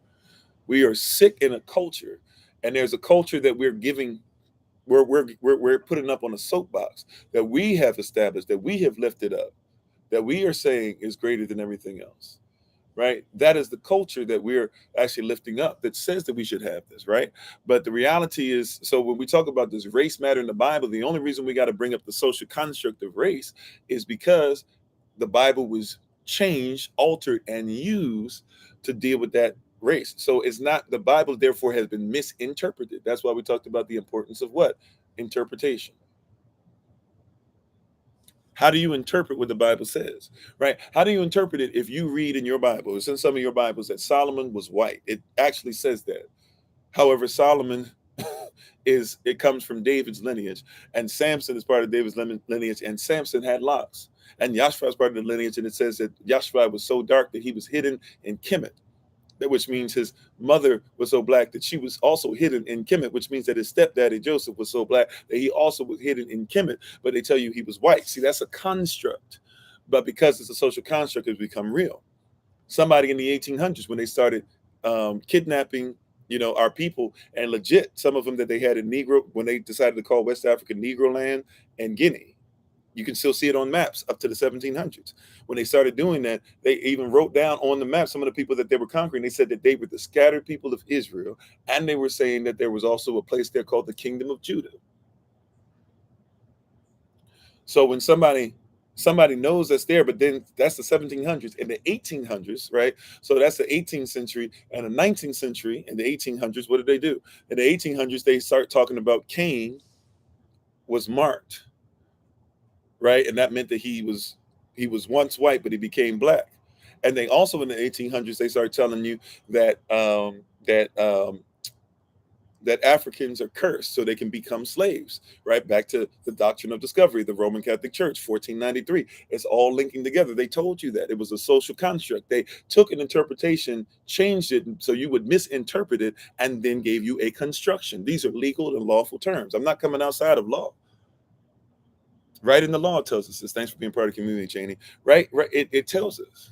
We are sick in a culture, and there's a culture that we're giving, we're putting up on a soapbox that we have established, that we have lifted up, that we are saying is greater than everything else. Right? That is the culture that we're actually lifting up that says that we should have this, right? But the reality is, so when we talk about this race matter in the Bible, the only reason we got to bring up the social construct of race is because the Bible was changed, altered, and used to deal with that race. So it's not, the Bible therefore has been misinterpreted. That's why we talked about the importance of what? Interpretation. How do you interpret what the Bible says, right? How do you interpret it if you read in your Bible, it's in some of your Bibles, that Solomon was white? It actually says that. However, Solomon it comes from David's lineage, and Samson is part of David's lineage, and Samson had locks. And Yashua is part of the lineage, and it says that Yashua was so dark that he was hidden in Kemet, which means his mother was so black that she was also hidden in Kemet, which means that his stepdaddy Joseph was so black that he also was hidden in Kemet, but they tell you he was white. See, that's a construct. But because it's a social construct, it's become real. Somebody in the 1800s, when they started kidnapping, our people, and legit, some of them that they had in Negro, when they decided to call West Africa Negro land and Guinea, you can still see it on maps up to the 1700s. When they started doing that, they even wrote down on the map some of the people that they were conquering. They said that they were the scattered people of Israel, and they were saying that there was also a place there called the Kingdom of Judah. So when somebody knows that's there, but then that's the 1700s and the 1800s, right? So that's the 18th century and the 19th century and the 1800s. What did they do? In the 1800s, they start talking about Cain was marked, right? And that meant that he was once white, but he became black. And they also, in the 1800s, they started telling you that that Africans are cursed so they can become slaves, right? Back to the doctrine of discovery, the Roman Catholic Church, 1493. It's all linking together. They told you that it was a social construct. They took an interpretation, changed it so you would misinterpret it, and then gave you a construction. These are legal and lawful terms. I'm not coming outside of law. Right in the law tells us this. Thanks for being part of the community, Cheney. Right. It tells us.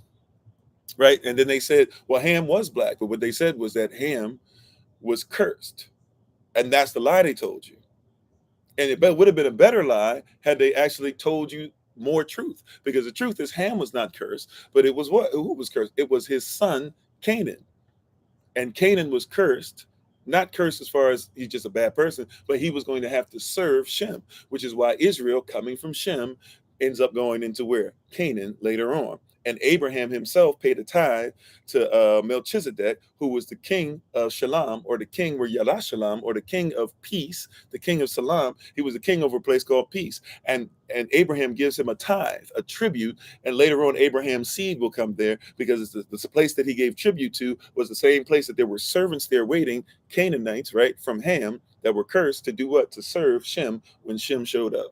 Right. And then they said, well, Ham was black. But what they said was that Ham was cursed. And that's the lie they told you. And it would have been a better lie had they actually told you more truth. Because the truth is Ham was not cursed, but it was who was cursed? It was his son, Canaan. And Canaan was cursed. Not cursed as far as he's just a bad person, but he was going to have to serve Shem, which is why Israel, coming from Shem, ends up going into where? Canaan later on. And Abraham himself paid a tithe to Melchizedek, who was the king of Shalom, or the king where Yada Shalom, or the king of peace, the king of Salam. He was the king over a place called Peace. And Abraham gives him a tithe, a tribute, and later on Abraham's seed will come there, because it's the place that he gave tribute to was the same place that there were servants there waiting, Canaanites, right, from Ham, that were cursed to do what? To serve Shem when Shem showed up.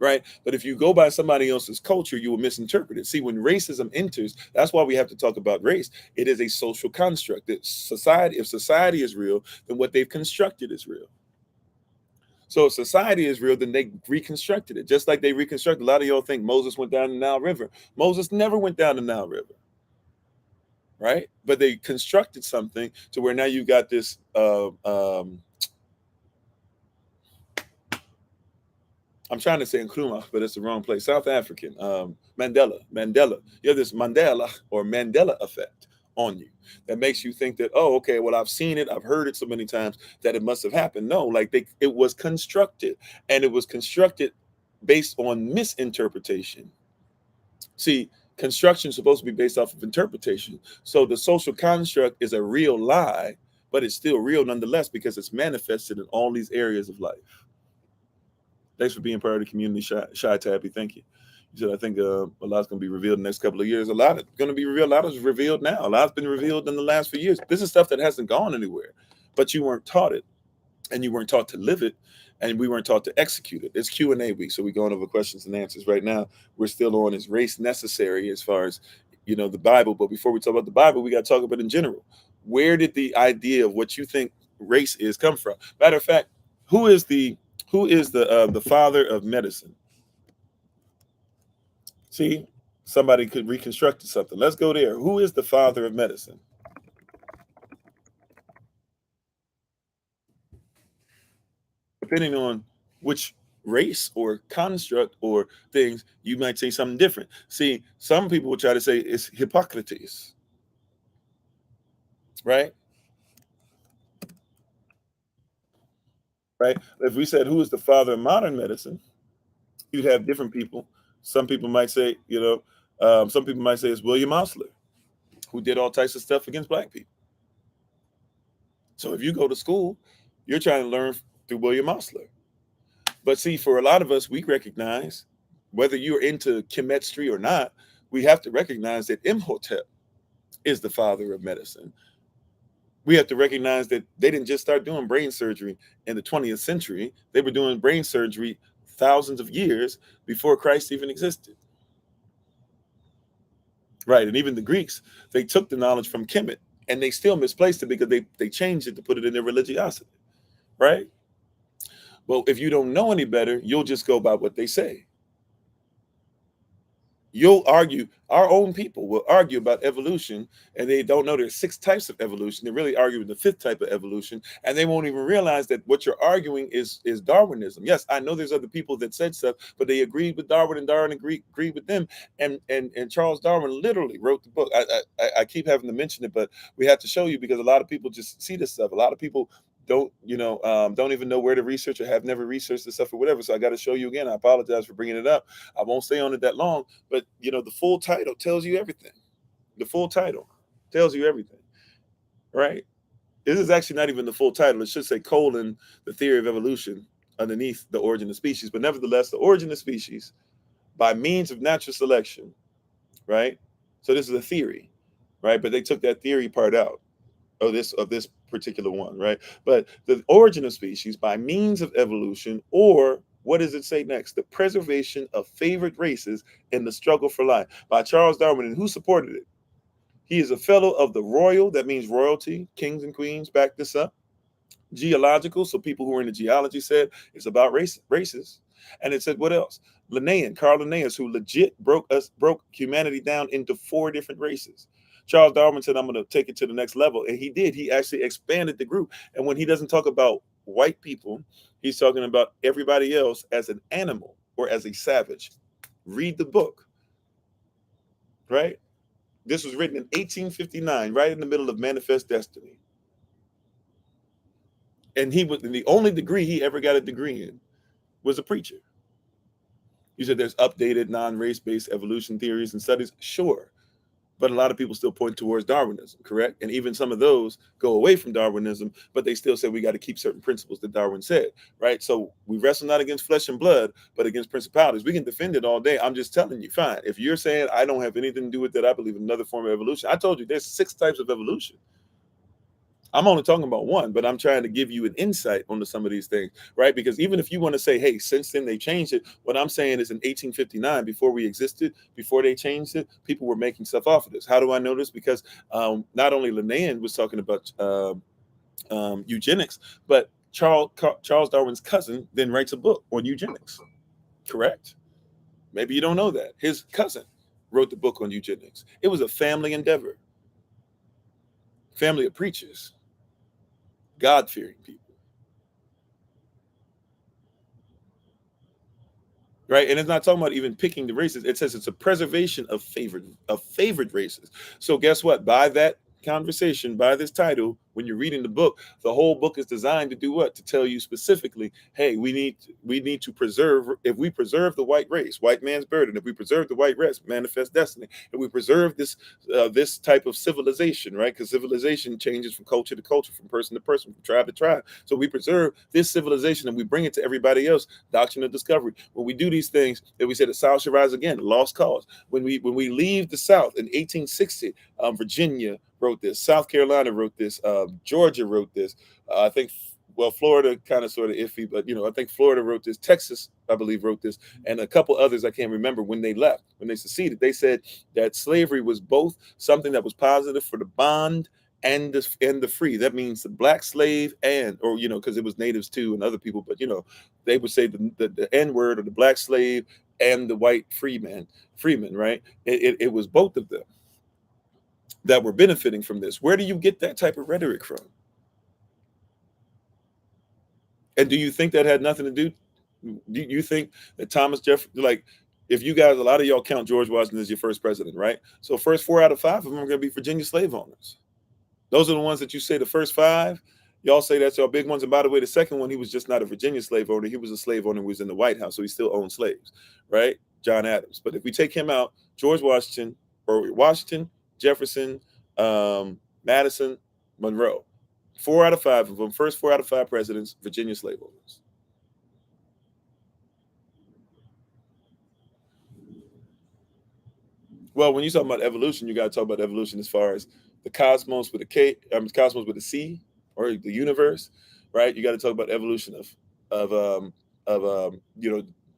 Right? But if you go by somebody else's culture, you will misinterpret it. See, when racism enters, that's why we have to talk about race. It is a social construct. That society, if society is real, then what they've constructed is real. So if society is real, then they reconstructed it. Just like they reconstructed. A lot of y'all think Moses went down the Nile River. Moses never went down the Nile River. Right? But they constructed something to where now you got this I'm trying to say Nkrumah, but it's the wrong place. South African, Mandela. You have this Mandela or Mandela effect on you that makes you think that, oh, okay, well, I've seen it, I've heard it so many times that it must have happened. No, like it was constructed, and it was constructed based on misinterpretation. See, construction is supposed to be based off of interpretation. So the social construct is a real lie, but it's still real nonetheless because it's manifested in all these areas of life. Thanks for being part of the community, Shy Tabby. Thank you. You said, I think a lot's going to be revealed in the next couple of years. A lot is going to be revealed. A lot is revealed now. A lot's been revealed in the last few years. This is stuff that hasn't gone anywhere, but you weren't taught it, and you weren't taught to live it, and we weren't taught to execute it. It's Q&A week, so we're going over questions and answers right now. We're still on is race necessary as far as, the Bible. But before we talk about the Bible, we got to talk about it in general. Where did the idea of what you think race is come from? Matter of fact, who is the father of medicine? See, somebody could reconstruct something. Let's go there. Who is the father of medicine? Depending on which race or construct or things, you might say something different. See, some people will try to say it's Hippocrates, right? Right. If we said who is the father of modern medicine, you'd have different people. Some people might say, some people might say it's William Osler, who did all types of stuff against black people. So if you go to school, you're trying to learn through William Osler. But see, for a lot of us, we recognize, whether you're into chemistry or not, we have to recognize that Imhotep is the father of medicine. We have to recognize that they didn't just start doing brain surgery in the 20th century. They were doing brain surgery thousands of years before Christ even existed. Right. And even the Greeks, they took the knowledge from Kemet, and they still misplaced it because they changed it to put it in their religiosity. Right. Well, if you don't know any better, you'll just go by what they say. You'll argue, our own people will argue about evolution, and they don't know there's 6 types of evolution. They're really arguing the 5th type of evolution, and they won't even realize that what you're arguing is Darwinism. Yes, I know there's other people that said stuff, but they agreed with Darwin, and Darwin agreed with them. And Charles Darwin literally wrote the book. I keep having to mention it, but we have to show you because a lot of people just see this stuff. A lot of people don't even know where to research or have never researched this stuff or whatever. So I got to show you again. I apologize for bringing it up. I won't stay on it that long, but the full title tells you everything. The full title tells you everything, right? This is actually not even the full title. It should say : the theory of evolution underneath the origin of species. But nevertheless, the origin of species by means of natural selection, right? So this is a theory, right? But they took that theory part out of this particular one, right? But the origin of species by means of evolution, or what does it say next? The preservation of favored races in the struggle for life, by Charles Darwin. And who supported it? He is a fellow of the Royal, that means royalty, kings and queens back this up. Geological, so people who are into geology said it's about races. And it said what else? Carl Linnaeus, who legit broke humanity down into 4 different races. Charles Darwin said, I'm going to take it to the next level. And he did. He actually expanded the group. And when he doesn't talk about white people, he's talking about everybody else as an animal or as a savage. Read the book, right? This was written in 1859, right in the middle of Manifest Destiny. And he was the only degree he ever got a degree in was a preacher. You said there's updated non-race-based evolution theories and studies. Sure. But a lot of people still point towards Darwinism, correct? And even some of those go away from Darwinism, but they still say we got to keep certain principles that Darwin said, right? So we wrestle not against flesh and blood, but against principalities. We can defend it all day. I'm just telling you, fine. If you're saying I don't have anything to do with that, I believe in another form of evolution. I told you there's 6 types of evolution. I'm only talking about one, but I'm trying to give you an insight onto some of these things, right? Because even if you want to say, hey, since then they changed it, what I'm saying is in 1859, before we existed, before they changed it, people were making stuff off of this. How do I know this? Because not only Linnaean was talking about eugenics, but Charles Darwin's cousin then writes a book on eugenics, correct? Maybe you don't know that. His cousin wrote the book on eugenics. It was a family endeavor, family of preachers, God-fearing people, right? And it's not talking about even picking the races. It says it's a preservation of favored races. So guess what? By that conversation, by this title, when you're reading the book, the whole book is designed to do what? To tell you specifically, hey, we need to preserve. If we preserve the white race, white man's burden. If we preserve the white race, manifest destiny. If we preserve this type of civilization, right? Because civilization changes from culture to culture, from person to person, from tribe to tribe. So we preserve this civilization and we bring it to everybody else. Doctrine of discovery. When we do these things, that we say the South should rise again. Lost cause. When we leave the South in 1860, Virginia wrote this. South Carolina wrote this. Georgia wrote this. I think, well, Florida kind of sort of iffy, but I think Florida wrote this. Texas, I believe, wrote this, and a couple others I can't remember. When they left, when they seceded, they said that slavery was both something that was positive for the bond and the free. That means the black slave or because it was natives too and other people, but they would say the N word, or the black slave and the white freeman, right? It was both of them that were benefiting from this. Where do you get that type of rhetoric from? And do you think that had nothing to do? Do you think that Thomas Jefferson, like, if you guys, a lot of y'all count George Washington as your first president, right? So first 4 out of 5 of them are going to be Virginia slave owners. Those are the ones that you say the first 5. Y'all say that's your big ones. And by the way, the second one, he was just not a Virginia slave owner. He was a slave owner who was in the White House, so he still owned slaves, right? John Adams. But if we take him out, George Washington, Jefferson, Madison, Monroe. 4 out of 5 of them, first 4 out of 5 presidents, Virginia slave owners. Well, when you talk about evolution, you got to talk about evolution as far as the cosmos with a K, cosmos with a C, or the universe, right? You got to talk about evolution of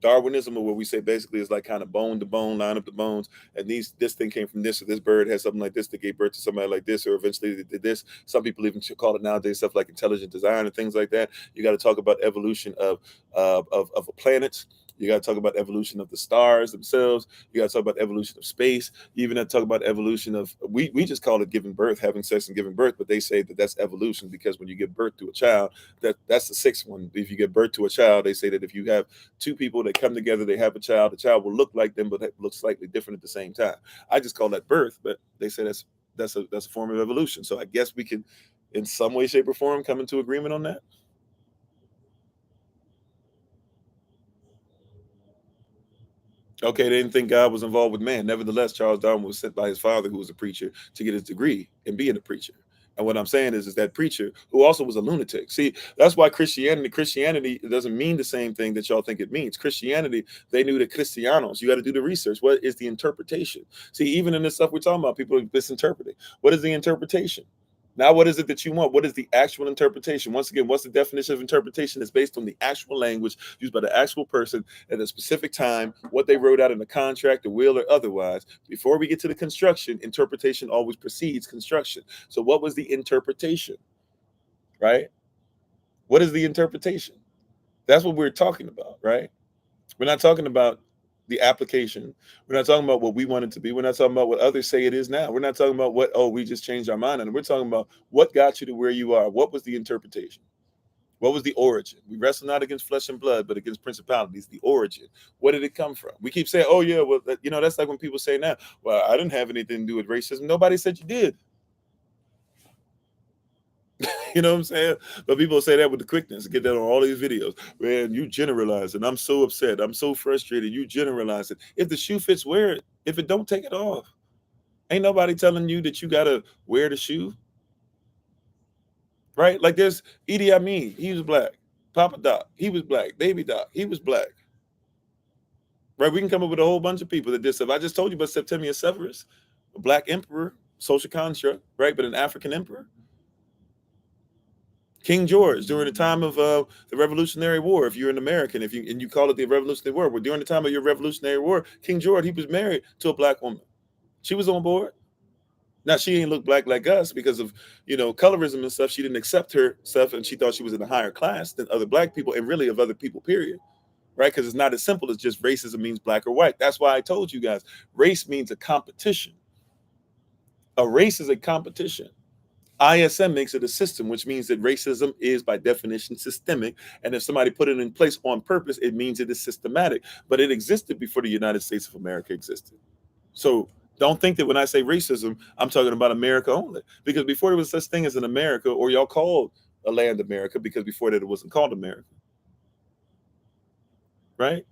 Darwinism, or what we say basically is like kind of bone to bone, line up the bones, and this thing came from this, or this bird has something like this that gave birth to somebody like this, or eventually they did this. Some people even call it nowadays stuff like intelligent design and things like that. You got to talk about evolution of a planet. You got to talk about evolution of the stars themselves. You got to talk about evolution of space. You even have to talk about evolution of, we just call it giving birth, having sex and giving birth, but they say that that's evolution, because when you give birth to a child, that's the 6th one. If you give birth to a child, they say that if you have 2 people that come together, they have a child, the child will look like them, but look slightly different at the same time. I just call that birth, but they say that's a form of evolution. So I guess we can, in some way, shape, or form, come into agreement on that. Okay, they didn't think God was involved with man. Nevertheless, Charles Darwin was sent by his father, who was a preacher, to get his degree in being a preacher. And what I'm saying is that preacher, who also was a lunatic. See, that's why Christianity doesn't mean the same thing that y'all think it means. Christianity, they knew that Christianos, you got to do the research. What is the interpretation? See, even in this stuff we're talking about, people are misinterpreting. What is the interpretation? Now, what is it that you want? What is the actual interpretation? Once again, what's the definition of interpretation? It's based on the actual language used by the actual person at a specific time, what they wrote out in the contract, the will, or otherwise. Before we get to the construction, interpretation always precedes construction. So what was the interpretation, right? What is the interpretation? That's what we're talking about, right? We're not talking about the application. We're not talking about what we want it to be. We're not talking about what others say it is now. We're not talking about we just changed our mind. And we're talking about what got you to where you are. What was the interpretation? What was the origin? We wrestle not against flesh and blood, but against principalities. The origin. What did it come from? We keep saying, oh, yeah, well, that's like when people say now, well, I didn't have anything to do with racism. Nobody said you did. You know what I'm saying? But people say that with the quickness. Get that on all these videos. Man, you generalize it. I'm so upset. I'm so frustrated. You generalize it. If the shoe fits, wear it. If it don't, take it off. Ain't nobody telling you that you gotta wear the shoe, right? Like there's Idi Amin, he was black. Papa Doc, he was black. Baby Doc, he was black. Right? We can come up with a whole bunch of people that did stuff. I just told you about Septimius Severus, a black emperor, social construct, right? But an African emperor. King George during the time of the Revolutionary War. If you're an American, if you call it the Revolutionary War, well, during the time of your Revolutionary War, King George, he was married to a black woman. She was on board. Now she ain't look black like us because of colorism and stuff. She didn't accept her stuff, and she thought she was in a higher class than other black people, and really of other people. Period. Right? Because it's not as simple as just racism means black or white. That's why I told you guys, race means a competition. A race is a competition. ISM makes it a system, which means that racism is by definition systemic. And if somebody put it in place on purpose, it means it is systematic. But it existed before the United States of America existed. So don't think that when I say racism, I'm talking about America only. Because before there was such thing as an America, or y'all called a land America, because before that it wasn't called America. Right?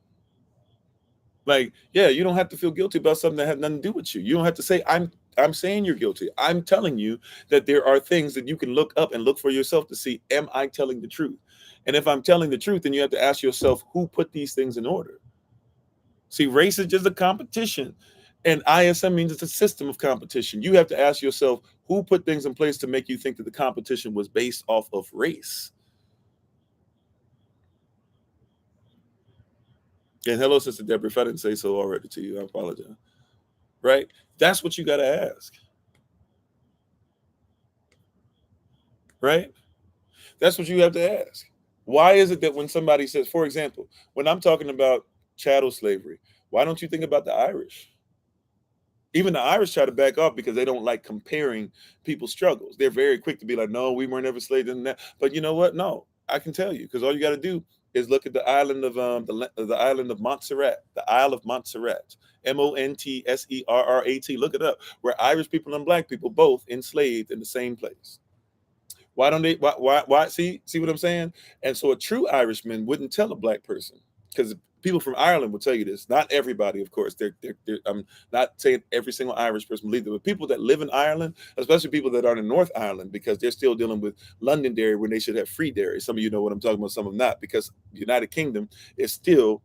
Like, yeah, you don't have to feel guilty about something that had nothing to do with you. You don't have to say, I'm saying you're guilty. I'm telling you that there are things that you can look up and look for yourself to see, am I telling the truth? And if I'm telling the truth, then you have to ask yourself, who put these things in order? See, race is just a competition. And ISM means it's a system of competition. You have to ask yourself, who put things in place to make you think that the competition was based off of race? And hello, Sister Deborah. If I didn't say so already to you, I apologize. Right? That's what you got to ask. Right? That's what you have to ask. Why is it that when somebody says, for example, when I'm talking about chattel slavery, why don't you think about the Irish? Even the Irish try to back off because they don't like comparing people's struggles. They're very quick to be like, no, we weren't ever slaves and that. But you know what? No, I can tell you, because all you got to do is look at the island of the island of Montserrat, the Isle of Montserrat, Montserrat. Look it up, where Irish people and black people both enslaved in the same place. Why don't they? Why? See what I'm saying? And so a true Irishman wouldn't tell a black person, because people from Ireland will tell you this. Not everybody, of course. I'm not saying every single Irish person believes it, but people that live in Ireland, especially people that are in North Ireland, because they're still dealing with Londonderry when they should have free dairy. Some of you know what I'm talking about, some of them not, because the United Kingdom is still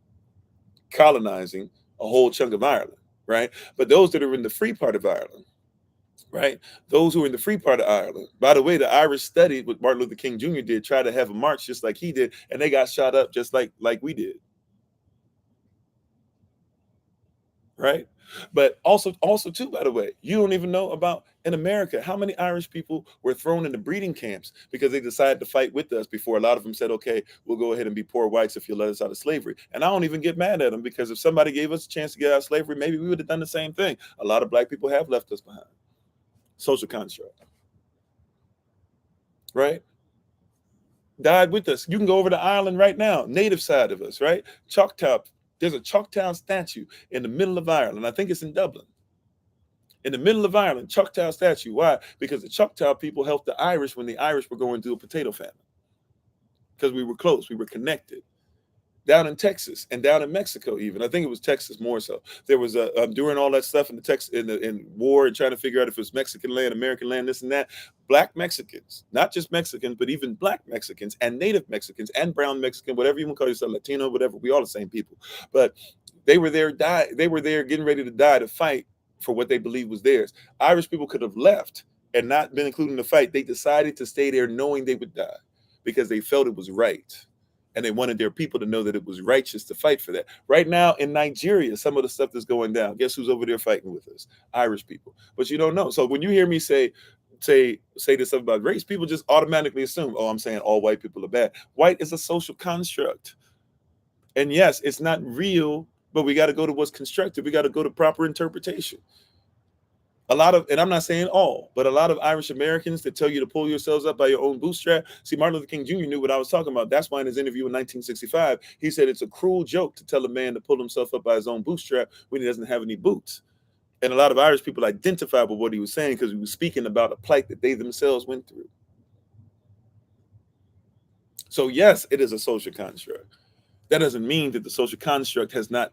colonizing a whole chunk of Ireland, right? But those that are in the free part of Ireland, right? Those who are in the free part of Ireland. By the way, the Irish studied what Martin Luther King Jr. did, try to have a march just like he did, and they got shot up just like we did. Right? But also too, by the way, you don't even know about in America how many Irish people were thrown into breeding camps because they decided to fight with us before a lot of them said, okay, we'll go ahead and be poor whites if you let us out of slavery. And I don't even get mad at them, because if somebody gave us a chance to get out of slavery, maybe we would have done the same thing. A lot of black people have left us behind. Social construct. Right? Died with us. You can go over to Ireland right now, native side of us, right? Choctaw. There's a Choctaw statue in the middle of Ireland. I think it's in Dublin. In the middle of Ireland, Choctaw statue. Why? Because the Choctaw people helped the Irish when the Irish were going through a potato famine. Because we were close, we were connected. Down in Texas and down in Mexico, even I think it was Texas more so. There was during all that stuff in the Texas in war and trying to figure out if it was Mexican land, American land, this and that. Black Mexicans, not just Mexicans, but even Black Mexicans and Native Mexicans and brown Mexican, whatever you want to call yourself, Latino, whatever. We all the same people, but they were there. They were there, getting ready to die to fight for what they believed was theirs. Irish people could have left and not been included in the fight. They decided to stay there, knowing they would die, because they felt it was right. And they wanted their people to know that it was righteous to fight for that. Right now in Nigeria, some of the stuff that's going down, guess who's over there fighting with us? Irish people. But you don't know. So when you hear me say this stuff about race, people just automatically assume, oh, I'm saying all white people are bad. White is a social construct. And yes, it's not real, but we got to go to what's constructed. We got to go to proper interpretation. A lot of, and I'm not saying all, but a lot of Irish Americans that tell you to pull yourselves up by your own bootstrap. See, Martin Luther King Jr. knew what I was talking about. That's why in his interview in 1965, he said it's a cruel joke to tell a man to pull himself up by his own bootstrap when he doesn't have any boots. And a lot of Irish people identified with what he was saying because he was speaking about a plight that they themselves went through. So yes, it is a social construct. That doesn't mean that the social construct has not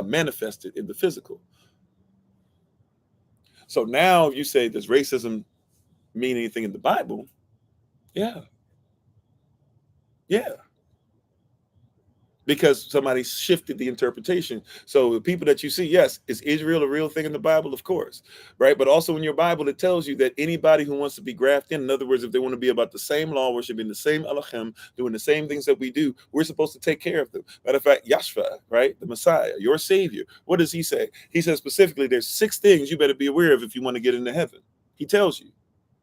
manifested in the physical. So now, if you say, does racism mean anything in the Bible? Yeah, yeah, because somebody shifted the interpretation. So the people that you see, yes, is Israel a real thing in the Bible? Of course, right? But also in your Bible, it tells you that anybody who wants to be grafted in other words, if they want to be about the same law, worshiping the same Elohim, doing the same things that we do, we're supposed to take care of them. Matter of fact, Yashua, right, the Messiah, your Savior, what does he say? He says specifically, there's 6 things you better be aware of if you want to get into heaven. He tells you.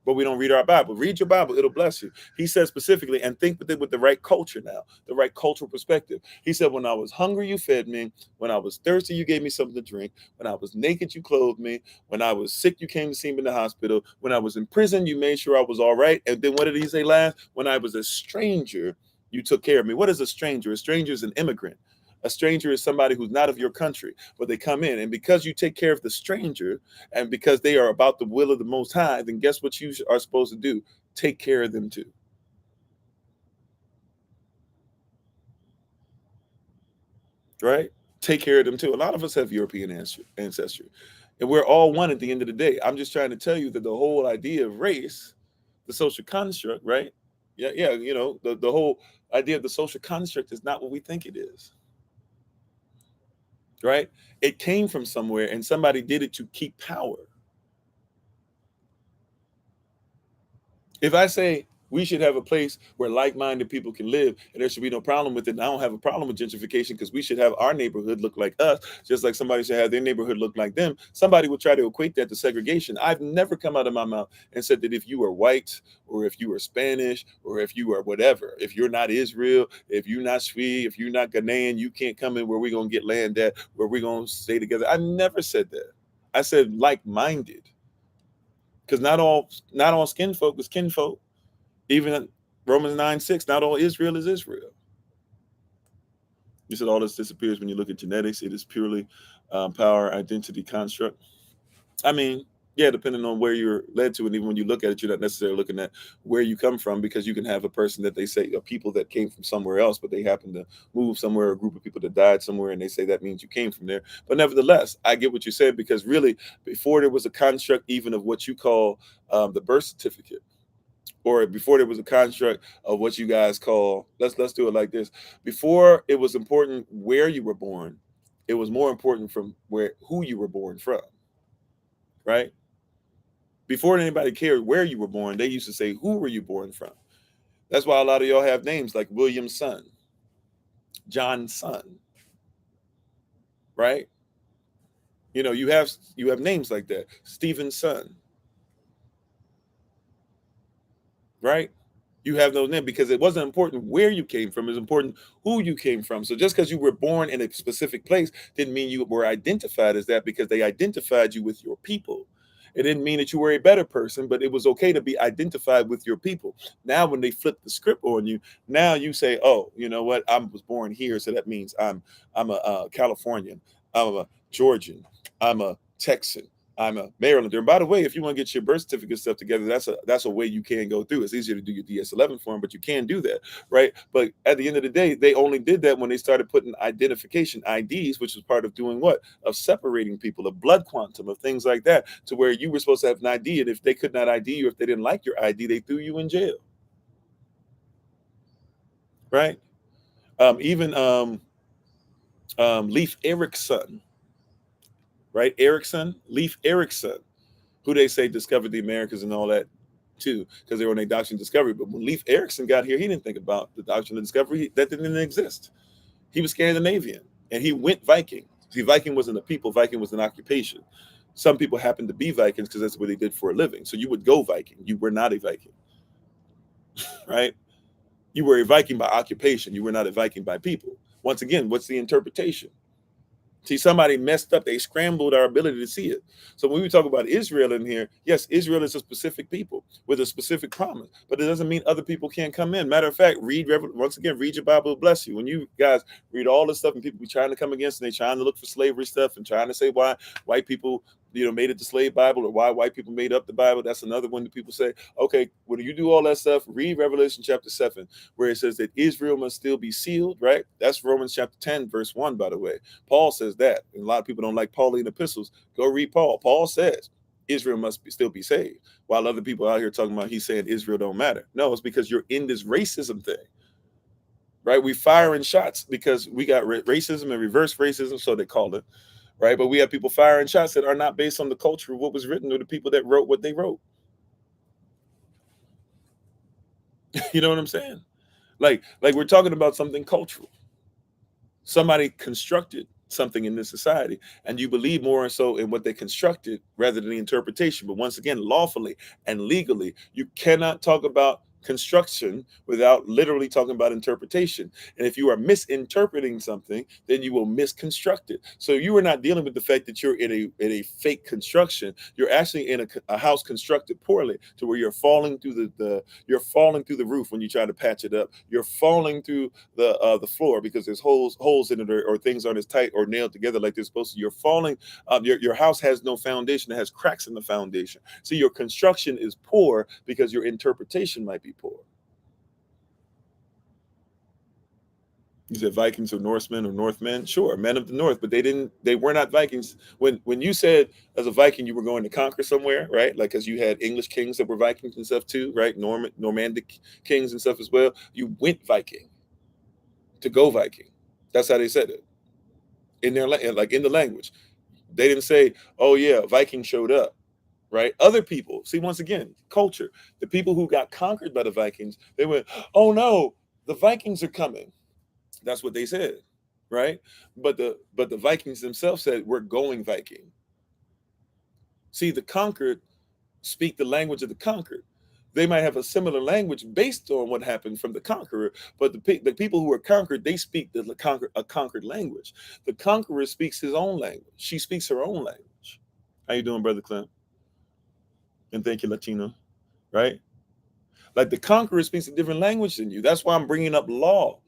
But we don't read our Bible. Read your Bible, it'll bless you. He says specifically, and think with it with the right culture now, the right cultural perspective. He said, when I was hungry, you fed me. When I was thirsty, you gave me something to drink. When I was naked, you clothed me. When I was sick, you came to see me in the hospital. When I was in prison, you made sure I was all right. And then what did he say last? When I was a stranger, you took care of me. What is a stranger? A stranger is an immigrant. A stranger is somebody who's not of your country, but they come in. And because you take care of the stranger, and because they are about the will of the Most High, then guess what you are supposed to do? Take care of them too. Right? Take care of them too. A lot of us have European ancestry, and we're all one at the end of the day. I'm just trying to tell you that the whole idea of race, the social construct, right? Yeah, yeah, the whole idea of the social construct is not what we think it is. Right? It came from somewhere, and somebody did it to keep power. If I say we should have a place where like-minded people can live and there should be no problem with it, and I don't have a problem with gentrification because we should have our neighborhood look like us, just like somebody should have their neighborhood look like them, somebody would try to equate that to segregation. I've never come out of my mouth and said that if you are white or if you are Spanish or if you are whatever, if you're not Israel, if you're not Swi, if you're not Ghanaian, you can't come in where we're going to get land at, where we're going to stay together. I never said that. I said like-minded, because not all skin folk is kinfolk. Even Romans 9:6, not all Israel is Israel. You said all this disappears when you look at genetics. It is purely power, identity, construct. I mean, yeah, depending on where you're led to, and even when you look at it, you're not necessarily looking at where you come from, because you can have a person that they say, a people that came from somewhere else, but they happen to move somewhere, a group of people that died somewhere, and they say that means you came from there. But nevertheless, I get what you said, because really, before there was a construct even of what you call the birth certificate, or before there was a construct of what you guys call, let's do it like this. Before it was important where you were born, it was more important from who you were born from, right? Before anybody cared where you were born, they used to say, who were you born from? That's why a lot of y'all have names like William's son, John's son, right? You have names like that, Stephen's son, right? You have those names because it wasn't important where you came from. It was important who you came from. So just because you were born in a specific place didn't mean you were identified as that, because they identified you with your people. It didn't mean that you were a better person, but it was okay to be identified with your people. Now, when they flip the script on you, now you say, "Oh, you know what? I was born here, so that means I'm a Californian, I'm a Georgian, I'm a Texan, I'm a Marylander." And by the way, if you want to get your birth certificate stuff together, that's a way you can go through. It's easier to do your DS-11 form, but you can do that, right? But at the end of the day, they only did that when they started putting identification IDs, which was part of doing what? Of separating people, of blood quantum, of things like that, to where you were supposed to have an ID, and if they could not ID you, if they didn't like your ID, they threw you in jail, right? Even Leif Erikson, right? Leif Erikson, who they say discovered the Americas and all that too, because they were on a doctrine of discovery. But when Leif Erikson got here, he didn't think about the doctrine of discovery. That didn't exist. He was Scandinavian, and he went Viking. See, Viking wasn't a people. Viking was an occupation. Some people happened to be Vikings because that's what they did for a living. So you would go Viking. You were not a Viking, right? You were a Viking by occupation. You were not a Viking by people. Once again, what's the interpretation? See, somebody messed up. They scrambled our ability to see it. So when we talk about Israel in here, yes, Israel is a specific people with a specific promise, but it doesn't mean other people can't come in. Matter of fact, once again, read your Bible, bless you. When you guys read all this stuff and people be trying to come against and they trying to look for slavery stuff and trying to say why white people made it the slave Bible, or why white people made up the Bible. That's another one that people say, okay, when you do all that stuff, read Revelation chapter 7, where it says that Israel must still be sealed, right? That's Romans chapter 10, verse 1, by the way. Paul says that. And a lot of people don't like Pauline epistles. Go read Paul. Paul says Israel must still be saved, while other people out here talking about he's saying Israel don't matter. No, it's because you're in this racism thing. Right, we firing shots because we got racism and reverse racism, so they call it, right? But we have people firing shots that are not based on the culture of what was written or the people that wrote what they wrote. You know what I'm saying? Like we're talking about something cultural. Somebody constructed something in this society, and you believe more so in what they constructed rather than the interpretation. But once again, lawfully and legally, you cannot talk about construction without literally talking about interpretation. And if you are misinterpreting something, then you will misconstruct it. So you are not dealing with the fact that you're in a fake construction. You're actually in a house constructed poorly, to where you're falling through you're falling through the roof when you try to patch it up. You're falling through the floor because there's holes in it, or things aren't as tight or nailed together like they're supposed to. You're falling. Your house has no foundation. It has cracks in the foundation. So your construction is poor because your interpretation might be poor. You said Vikings or Norsemen or Northmen? Sure, men of the North, but they were not Vikings. When you said as a Viking you were going to conquer somewhere, right? Like, because you had English kings that were Vikings and stuff too, right? Normandic kings and stuff as well. You went Viking to go Viking. That's how they said it in their like in the language. They didn't say, "Oh yeah, Viking showed up." Right? Other people, see, once again, culture. The people who got conquered by the Vikings, they went, "Oh no, the Vikings are coming." That's what they said, right? But the Vikings themselves said, "We're going Viking." See, the conquered speak the language of the conquered. They might have a similar language based on what happened from the conqueror, but the people who are conquered, they speak a conquered language. The conqueror speaks his own language. She speaks her own language. How you doing, Brother Clem? And thank you, Latino. Right? Like, the conqueror speaks a different language than you. That's why I'm bringing up law.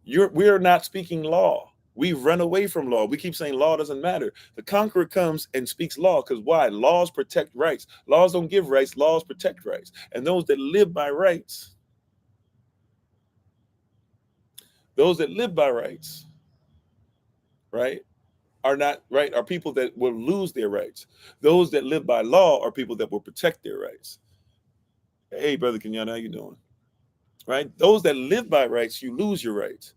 We're not speaking law. We run away from law. We keep saying law doesn't matter. The conqueror comes and speaks law, because why? Laws protect rights. Laws don't give rights. Laws protect rights. And those that live by rights, right, are not right, are people that will lose their rights. Those that live by law are people that will protect their rights. Hey, Brother Kenyatta, how you doing? Right? Those that live by rights, you lose your rights.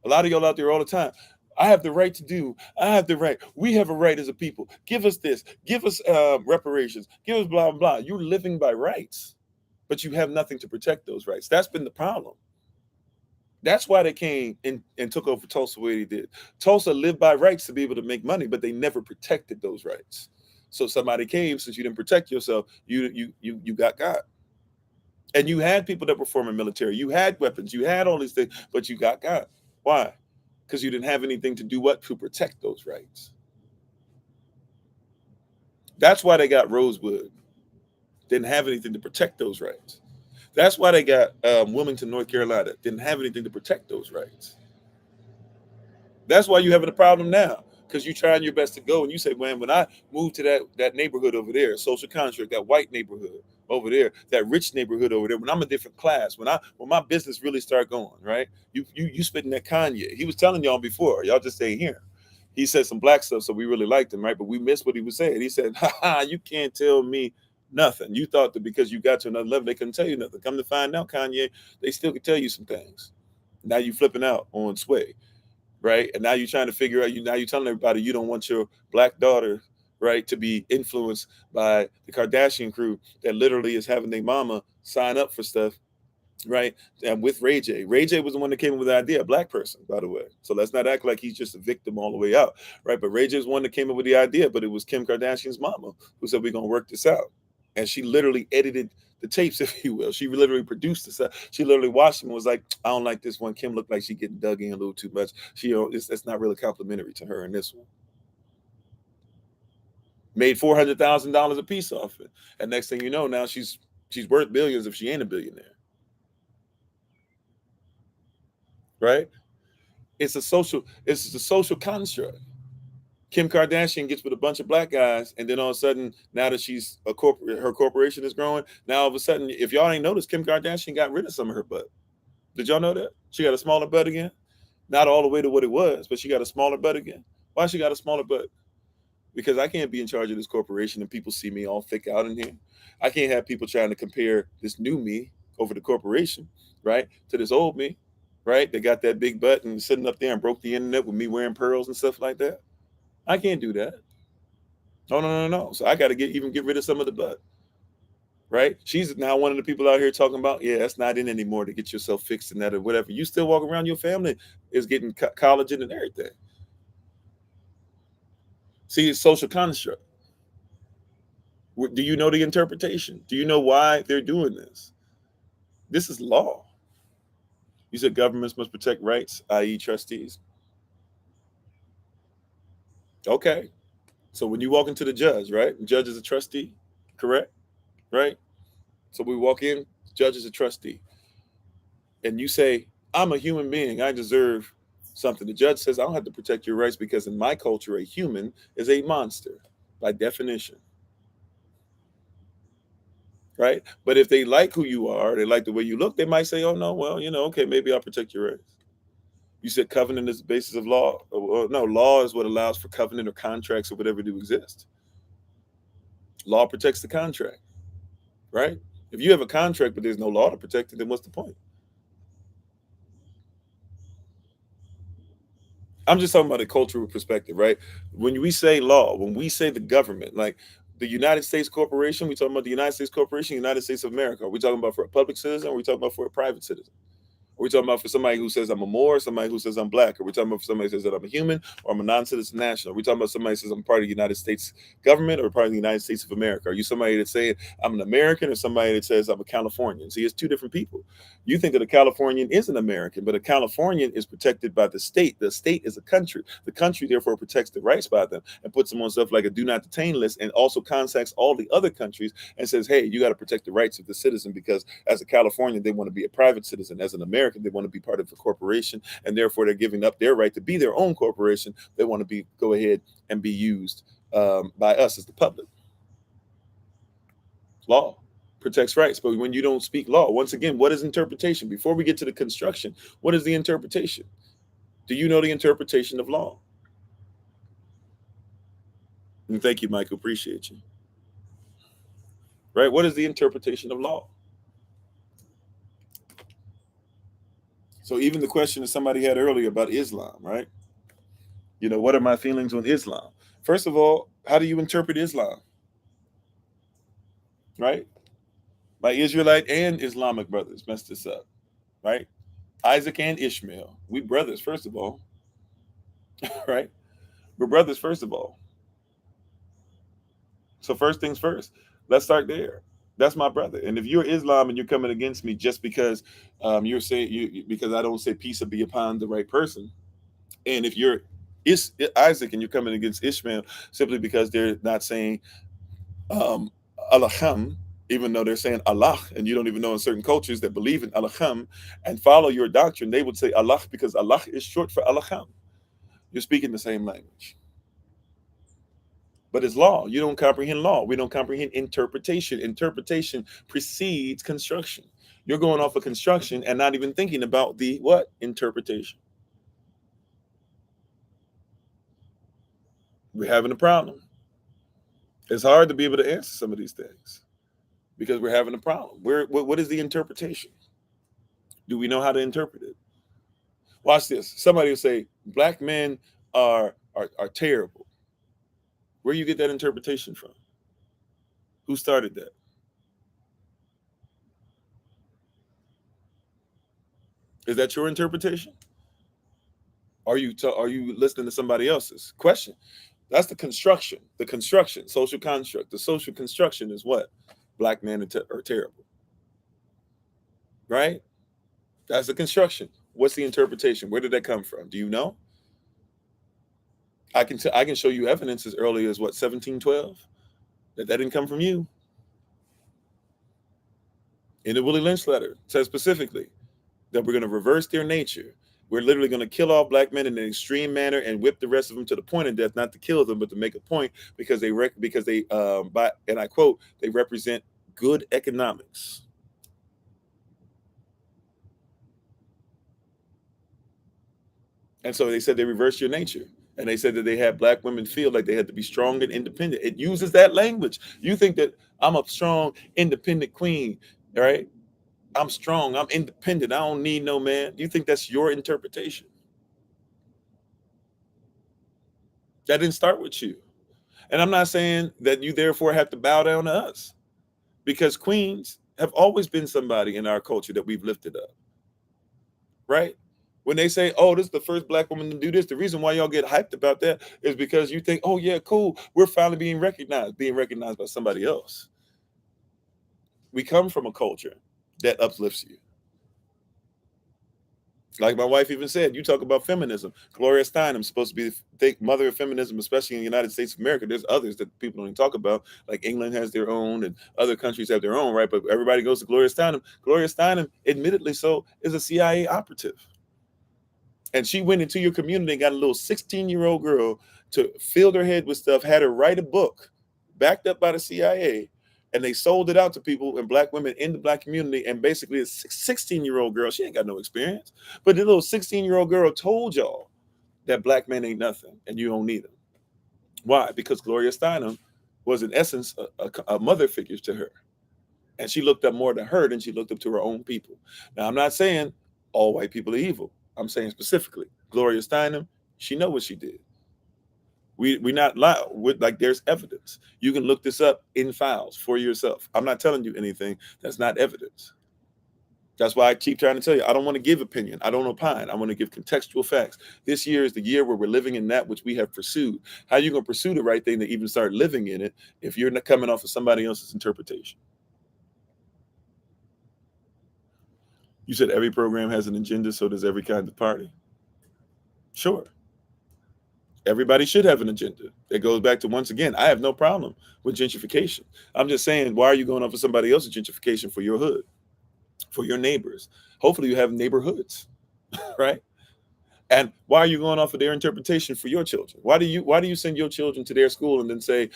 A lot of y'all out there all the time. I have the right to do. I have the right. We have a right as a people. Give us this. Give us reparations. Give us blah, blah, blah. You're living by rights, but you have nothing to protect those rights. That's been the problem. That's why they came and took over Tulsa the way they did. Tulsa lived by rights to be able to make money, but they never protected those rights. So somebody came, since you didn't protect yourself, you got got. And you had people that were forming military. You had weapons. You had all these things, but you got got. Why? Because you didn't have anything to do what? To protect those rights. That's why they got Rosewood. Didn't have anything to protect those rights. That's why they got Wilmington, North Carolina. Didn't have anything to protect those rights. That's why you're having a problem now, because you're trying your best to go, and you say, "Man, when I move to that neighborhood over there, social construct, that white neighborhood over there, that rich neighborhood over there, when I'm a different class, when my business really start going, right? You spitting that Kanye. He was telling y'all before, y'all just ain't here. He said some black stuff, so we really liked him, right? But we missed what he was saying. He said, "Ha ha, you can't tell me nothing. You thought that because you got to another level, they couldn't tell you nothing. Come to find out, Kanye, they still can tell you some things. Now you flipping out on Sway." Right? And now you're trying to figure out, now you're telling everybody you don't want your black daughter, right, to be influenced by the Kardashian crew that literally is having their mama sign up for stuff, right? And with Ray J. Ray J was the one that came up with the idea, a black person, by the way. So let's not act like he's just a victim all the way out, right? But Ray J is one that came up with the idea, but it was Kim Kardashian's mama who said, "We're going to work this out." And she literally edited the tapes, if you will. She literally produced this. She literally watched them and was like, "I don't like this one. Kim looked like she getting dug in a little too much. It's not really complimentary to her in this one." Made $400,000 a piece off it. And next thing you know, now she's worth billions if she ain't a billionaire. Right? It's a social construct. Kim Kardashian gets with a bunch of black guys, and then all of a sudden, now that she's a corporate, her corporation is growing. Now all of a sudden, if y'all ain't noticed, Kim Kardashian got rid of some of her butt. Did y'all know that she got a smaller butt again? Not all the way to what it was, but she got a smaller butt again. Why she got a smaller butt? Because I can't be in charge of this corporation and people see me all thick out in here. I can't have people trying to compare this new me over the corporation, right, to this old me, right? They got that big butt and sitting up there and broke the internet with me wearing pearls and stuff like that. I can't do that. No, no, no, no. So I got to get rid of some of the butt, right? She's now one of the people out here talking about, yeah, that's not in anymore to get yourself fixed and that or whatever. You still walk around, your family is getting collagen and everything. See, it's social construct. Do you know the interpretation? Do you know why they're doing this? This is law. You said governments must protect rights, i.e., trustees. Okay. So when you walk into the judge, right? The judge is a trustee, correct? Right? So we walk in, judge is a trustee. And you say, I'm a human being. I deserve something. The judge says, I don't have to protect your rights because in my culture, a human is a monster by definition. Right? But if they like who you are, they like the way you look, they might say, oh, no, well, okay, maybe I'll protect your rights. You said covenant is the basis of law. No, law is what allows for covenant or contracts or whatever to exist. Law protects the contract, right? If you have a contract but there's no law to protect it, then what's the point? I'm just talking about a cultural perspective, right? When we say law, when we say the government, like the United States Corporation, we talking about the United States Corporation, United States of America. Are we talking about for a public citizen or are we talking about for a private citizen? Are we talking about for somebody who says I'm a Moor, somebody who says I'm black? Are we talking about for somebody who says that I'm a human or I'm a non-citizen national? Are we talking about somebody who says I'm part of the United States government or part of the United States of America? Are you somebody that's saying I'm an American or somebody that says I'm a Californian? See, it's two different people. You think that a Californian is an American, but a Californian is protected by the state. The state is a country. The country therefore protects the rights by them and puts them on stuff like a do not detain list and also contacts all the other countries and says, hey, you got to protect the rights of the citizen because as a Californian, they want to be a private citizen. As an American, they want to be part of a corporation, and therefore they're giving up their right to be their own corporation. They want to go ahead and be used by us as the public. Law protects rights, but when you don't speak law, once again, what is interpretation? Before we get to the construction, what is the interpretation? Do you know the interpretation of law? And thank you, Michael. Appreciate you. Right? What is the interpretation of law? So even the question that somebody had earlier about Islam, right? What are my feelings on Islam? First of all, how do you interpret Islam? Right? My Israelite and Islamic brothers messed this up, right? Isaac and Ishmael. We brothers, first of all, right? We're brothers, first of all. So first things first, let's start there. That's my brother. And if you're Islam and you're coming against me just because you're saying because I don't say peace be upon the right person, and if you're Isaac and you're coming against Ishmael simply because they're not saying Allaham, even though they're saying Allah, and you don't even know in certain cultures that believe in Allaham and follow your doctrine, they would say Allah because Allah is short for Allaham. You're speaking the same language. But it's law. You don't comprehend law. We don't comprehend interpretation. Interpretation precedes construction. You're going off of construction and not even thinking about the what? Interpretation. We're having a problem. It's hard to be able to answer some of these things because we're having a problem. What is the interpretation? Do we know how to interpret it? Watch this. Somebody will say black men are terrible. Where you get that interpretation from? Who started that? Is that your interpretation? Are you listening to somebody else's question? That's the construction. The construction, social construct. The social construction is what? Black men are terrible. Right? That's the construction. What's the interpretation? Where did that come from? Do you know? I can show you evidence as early as what, 1712? That didn't come from you. In the Willie Lynch letter, it says specifically that we're going to reverse their nature. we're literally going to kill all black men in an extreme manner and whip the rest of them to the point of death, not to kill them, but to make a point, because they by, and I quote, they represent good economics. And so they said they reversed your nature. And they said that they had black women feel like they had to be strong and independent. It uses that language. You think that I'm a strong, independent queen, right? I'm strong, I'm independent, I don't need no man. You think that's your interpretation? That didn't start with you. And I'm not saying that you therefore have to bow down to us, because queens have always been somebody in our culture that we've lifted up, right? When they say, oh, this is the first black woman to do this, the reason why y'all get hyped about that is because you think, oh yeah, cool, we're finally being recognized by somebody else. We come from a culture that uplifts you. Like my wife even said, you talk about feminism. Gloria Steinem is supposed to be the mother of feminism, especially in the United States of America. There's others that people don't even talk about, like England has their own and other countries have their own, right? But everybody goes to Gloria Steinem. Gloria Steinem, admittedly so, is a CIA operative. And she went into your community and got a little 16-year-old girl to fill her head with stuff, had her write a book backed up by the CIA, and they sold it out to people and black women in the black community. And basically, a 16-year-old girl, she ain't got no experience, but the little 16-year-old girl told y'all that black men ain't nothing and you don't need them. Why? Because Gloria Steinem was, in essence, a mother figure to her. And she looked up more to her than she looked up to her own people. Now, I'm not saying all white people are evil. I'm saying specifically, Gloria Steinem, she know what she did. We not lie. Like, there's evidence. You can look this up in files for yourself. I'm not telling you anything that's not evidence. That's why I keep trying to tell you, I don't want to give opinion. I don't opine. I want to give contextual facts. This year is the year where we're living in that which we have pursued. How are you going to pursue the right thing to even start living in it if you're not coming off of somebody else's interpretation? You said every program has an agenda, so does every kind of party. Sure. Everybody should have an agenda. It goes back to, once again, I have no problem with gentrification. I'm just saying, why are you going off of somebody else's gentrification for your hood, for your neighbors? Hopefully you have neighborhoods, right? And why are you going off of their interpretation for your children? Why do you send your children to their school and then say,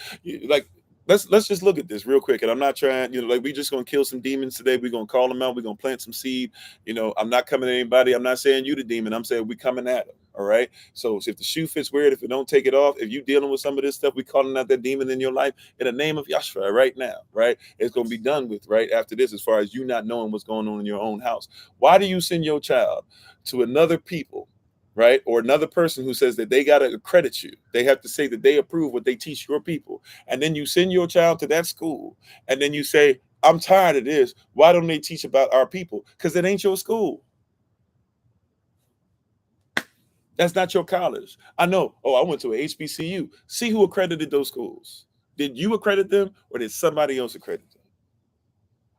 like, let's just look at this real quick. And I'm not trying, like, we just gonna kill some demons today. We're gonna call them out. We're gonna plant some seed. I'm not coming at anybody. I'm not saying you the demon. I'm saying we coming at them. All right. So if the shoe fits weird, if it don't, take it off. If you dealing with some of this stuff, we calling out that demon in your life in the name of Yahshua right now. Right. It's gonna be done with right after this, as far as you not knowing what's going on in your own house. Why do you send your child to another people, right? Or another person who says that they got to accredit you? They have to say that they approve what they teach your people. And then you send your child to that school. And then you say, I'm tired of this. Why don't they teach about our people? Because it ain't your school. That's not your college. I know. Oh, I went to a HBCU. See who accredited those schools. Did you accredit them, or did somebody else accredit them?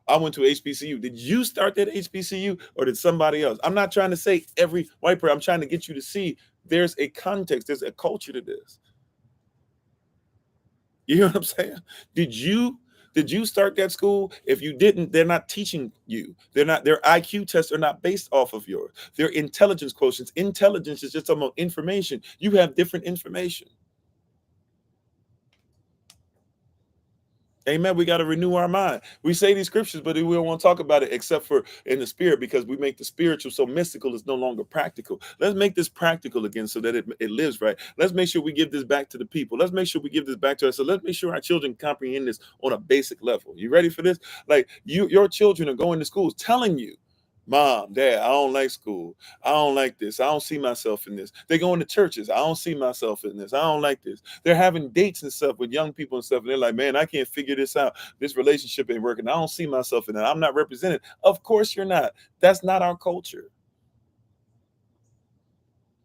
I went to HBCU. Did you start that HBCU, or did somebody else? I'm not trying to say every white person. I'm trying to get you to see there's a context, there's a culture to this. You hear what I'm saying? Did you start that school? If you didn't, they're not teaching you. Their IQ tests are not based off of yours. Their intelligence quotients. Intelligence is just about information. You have different information. Amen. We got to renew our mind. We say these scriptures, but we don't want to talk about it except for in the spirit, because we make the spiritual so mystical it's no longer practical. Let's make this practical again so that it lives right. Let's make sure we give this back to the people. Let's make sure we give this back to us. So let's make sure our children comprehend this on a basic level. You ready for this? Like, your children are going to schools telling you, Mom, Dad, I don't like school. I don't like this. I don't see myself in this. They're going to churches. I don't see myself in this. I don't like this. They're having dates and stuff with young people and stuff. And they're like, man, I can't figure this out. This relationship ain't working. I don't see myself in it. I'm not represented. Of course you're not. That's not our culture.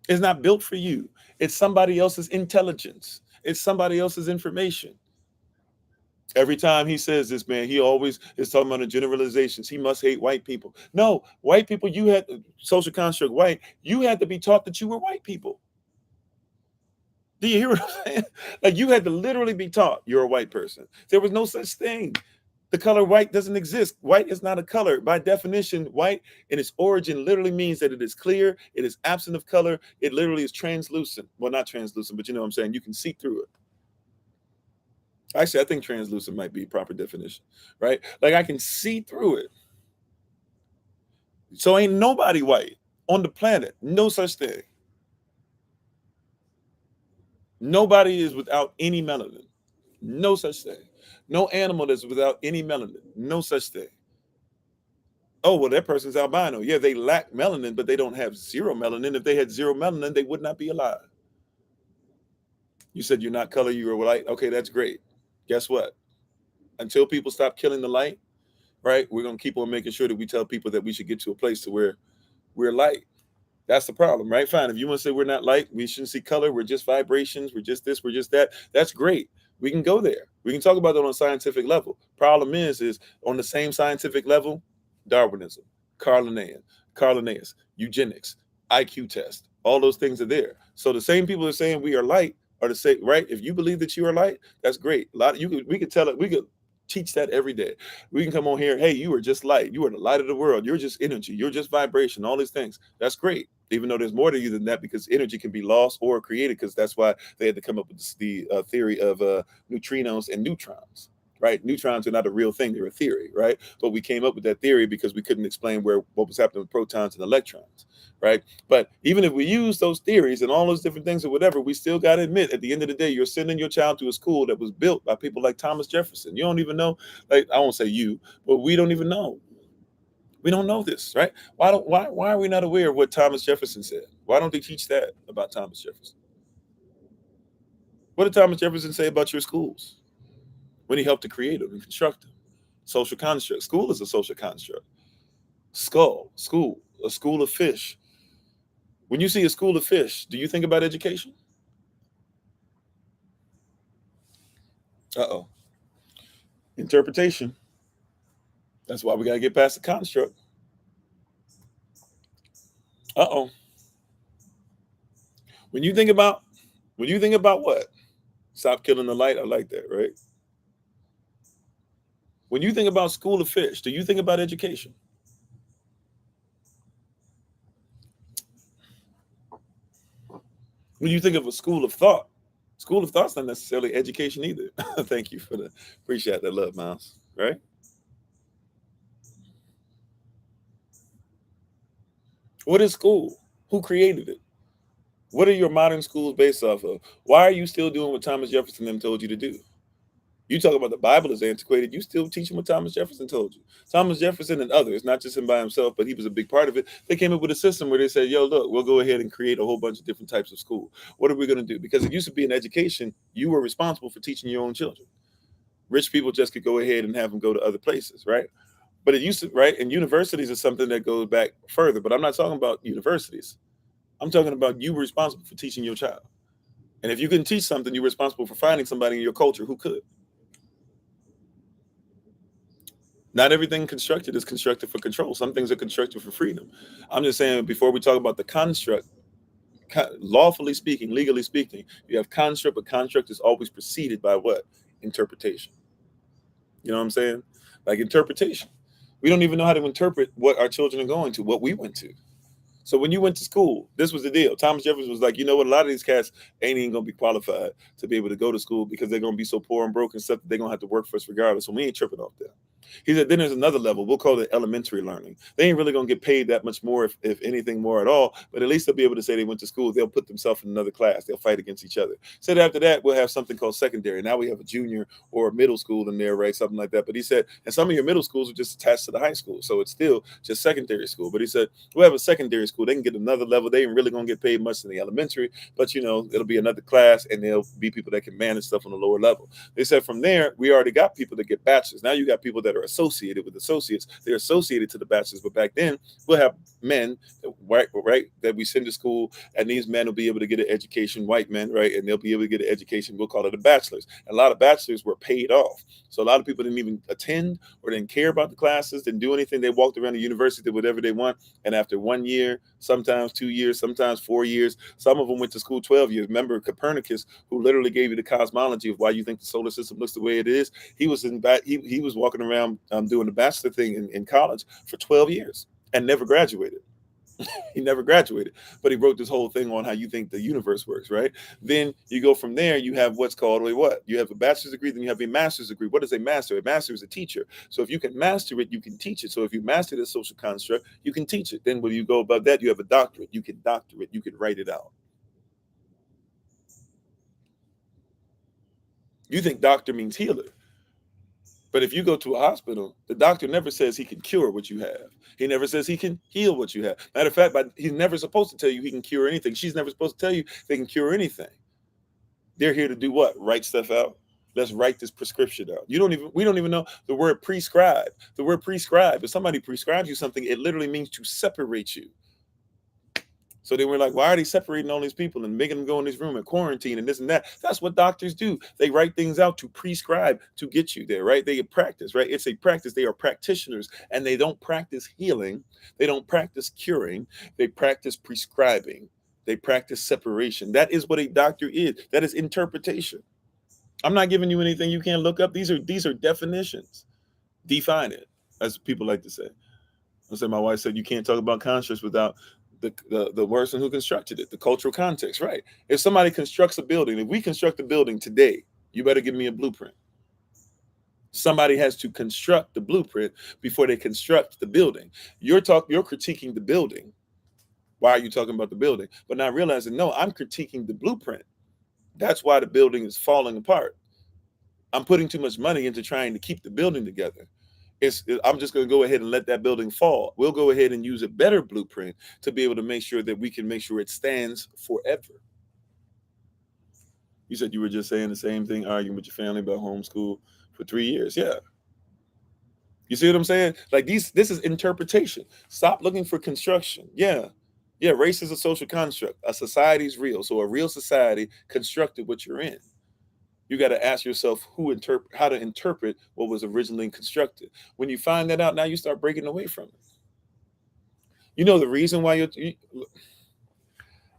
It's not built for you. It's somebody else's intelligence. It's somebody else's information. Every time he says this, man, he always is talking about the generalizations. He must hate white people. No, white people, you had social construct white. You had to be taught that you were white people. Do you hear what I'm saying? Like, you had to literally be taught you're a white person. There was no such thing. The color white doesn't exist. White is not a color. By definition, white in its origin literally means that it is clear, it is absent of color, it literally is translucent. Well, not translucent, but you know what I'm saying? You can see through it. Actually, I think translucent might be a proper definition, right? Like I can see through it. So ain't nobody white on the planet. No such thing. Nobody is without any melanin. No such thing. No animal is without any melanin. No such thing. Oh, well, that person's albino. Yeah, they lack melanin, but they don't have zero melanin. If they had zero melanin, they would not be alive. You said you're not color, you are light. Okay, that's great. Guess what? Until people stop killing the light, right, we're going to keep on making sure that we tell people that we should get to a place to where we're light. That's the problem, right? Fine. If you want to say we're not light, we shouldn't see color, we're just vibrations, we're just this, we're just that. That's great. We can go there. We can talk about that on a scientific level. Problem is on the same scientific level, Darwinism, Linnaeus, eugenics, IQ test, all those things are there. So the same people are saying we are light are the same, right? If you believe that you are light, that's great. We could tell it, we could teach that every day. We can come on here, hey, you are just light. You are the light of the world. You're just energy. You're just vibration. All these things. That's great. Even though there's more to you than that, because energy can be lost or created, because that's why they had to come up with the theory of neutrinos and neutrons, right? Neutrons are not a real thing. They're a theory, right? But we came up with that theory because we couldn't explain what was happening with protons and electrons, right? But even if we use those theories and all those different things or whatever, we still got to admit, at the end of the day, you're sending your child to a school that was built by people like Thomas Jefferson. You don't even know, like, I won't say you, but we don't even know. We don't know this, right? Why are we not aware of what Thomas Jefferson said? Why don't they teach that about Thomas Jefferson? What did Thomas Jefferson say about your schools when he helped to create them and construct them? Social construct. School is a social construct. School, a school of fish. When you see a school of fish, do you think about education? Uh-oh. Interpretation. That's why we got to get past the construct. Uh-oh. When you think about what? Stop killing the light. I like that, right? When you think about school of fish, do you think about education? When you think of a school of thought's not necessarily education either. Thank you for appreciate that love, Miles. Right? What is school? Who created it? What are your modern schools based off of? Why are you still doing what Thomas Jefferson them told you to do? You talk about the Bible is antiquated. You still teaching what Thomas Jefferson told you. Thomas Jefferson and others, not just him by himself, but he was a big part of it. They came up with a system where they said, yo, look, we'll go ahead and create a whole bunch of different types of school. What are we going to do? Because it used to be in education, you were responsible for teaching your own children. Rich people just could go ahead and have them go to other places, right? But it used to, right? And universities is something that goes back further. But I'm not talking about universities. I'm talking about you were responsible for teaching your child. And if you couldn't teach something, you're responsible for finding somebody in your culture who could. Not everything constructed is constructed for control. Some things are constructed for freedom. I'm just saying, before we talk about the construct, lawfully speaking, legally speaking, you have construct, but construct is always preceded by what? Interpretation. You know what I'm saying? Like interpretation. We don't even know how to interpret what our children are going to, what we went to. So when you went to school, this was the deal. Thomas Jefferson was like, you know what? A lot of these cats ain't even going to be qualified to be able to go to school because they're going to be so poor and broke and stuff that they're going to have to work for us regardless. So we ain't tripping off that. He said, then there's another level. We'll call it elementary learning. They ain't really going to get paid that much more, if anything more at all. But at least they'll be able to say they went to school. They'll put themselves in another class. They'll fight against each other. Said after that, we'll have something called secondary. Now we have a junior or a middle school in there, right? Something like that. But he said, and some of your middle schools are just attached to the high school. So it's still just secondary school. But he said, we'll have a secondary school. They can get another level. They ain't really going to get paid much in the elementary. But, you know, it'll be another class and there'll be people that can manage stuff on the lower level. They said from there, we already got people that get bachelors. Now you got people that are associated with associates. They're associated to the bachelors. But back then, we'll have men, right, that we send to school, and these men will be able to get an education, white men, right, and they'll be able to get an education. We'll call it a bachelor's. And a lot of bachelors were paid off. So a lot of people didn't even attend or didn't care about the classes, didn't do anything. They walked around the university, did whatever they want. And after 1 year, sometimes 2 years, sometimes 4 years, some of them went to school 12 years. Remember Copernicus, who literally gave you the cosmology of why you think the solar system looks the way it is? He was walking around around doing the bachelor thing in college for 12 years and never graduated. He never graduated, but he wrote this whole thing on how you think the universe works, right? Then you go from there, you have what's called, wait, what? You have a bachelor's degree, then you have a master's degree. What is a master? A master is a teacher. So if you can master it, you can teach it. So if you master the social construct, you can teach it. Then when you go above that, you have a doctorate. You can doctor it. You can write it out. You think doctor means healer. But if you go to a hospital, the doctor never says he can cure what you have. He never says he can heal what you have. Matter of fact, he's never supposed to tell you he can cure anything. She's never supposed to tell you they can cure anything. They're here to do what? Write stuff out. Let's write this prescription out. We don't even know the word prescribe. The word prescribe, if somebody prescribes you something, it literally means to separate you. So they were like, why are they separating all these people and making them go in this room and quarantine and this and that? That's what doctors do. They write things out to prescribe to get you there, right? They practice, right? It's a practice. They are practitioners, and they don't practice healing. They don't practice curing. They practice prescribing. They practice separation. That is what a doctor is. That is interpretation. I'm not giving you anything you can't look up. These are definitions. Define it, as people like to say. I said, my wife said, you can't talk about conscious without the person who constructed it, the cultural context, right? If somebody constructs a building, if we construct a building today, you better give me a blueprint. Somebody has to construct the blueprint before they construct the building. You're critiquing the building. Why are you talking about the building? But not realizing, no, I'm critiquing the blueprint. That's why the building is falling apart. I'm putting too much money into trying to keep the building together. I'm just going to go ahead and let that building fall. We'll go ahead and use a better blueprint to be able to make sure that we can make sure it stands forever. You said you were just saying the same thing, arguing with your family about homeschool for 3 years. Yeah. You see what I'm saying? Like this is interpretation. Stop looking for construction. Yeah. Yeah. Race is a social construct. A society is real. So a real society constructed what you're in. You got to ask yourself how to interpret what was originally constructed. When you find that out, now you start breaking away from it. You know the reason why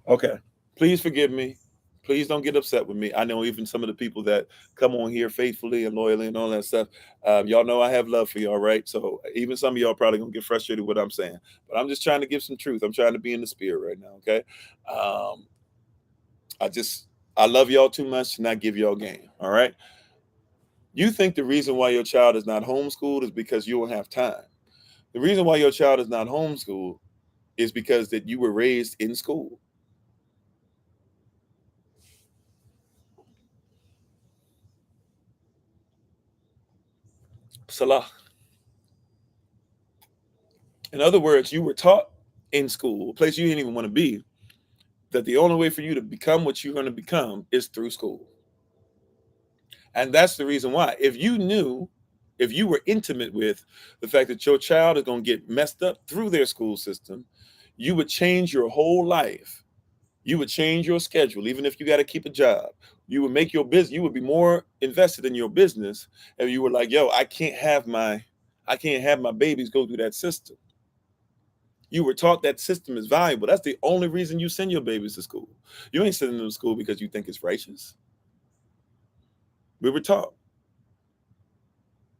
okay. Please forgive me. Please don't get upset with me. I know even some of the people that come on here faithfully and loyally and all that stuff. Y'all know I have love for y'all, right? So even some of y'all probably gonna get frustrated with what I'm saying, but I'm just trying to give some truth. I'm trying to be in the spirit right now. Okay. I love y'all too much to not give y'all game. All right. You think the reason why your child is not homeschooled is because you don't have time. The reason why your child is not homeschooled is because that you were raised in school. Salah. In other words, you were taught in school, a place you didn't even want to be, that the only way for you to become what you're going to become is through school. And that's the reason why. If you were intimate with the fact that your child is going to get messed up through their school system, you would change your whole life. You would change your schedule, even if you got to keep a job. You would make your business, you would be more invested in your business. And you were like, yo, I can't have my babies go through that system. You were taught that system is valuable. That's the only reason you send your babies to school. You ain't sending them to school because you think it's righteous. We were taught.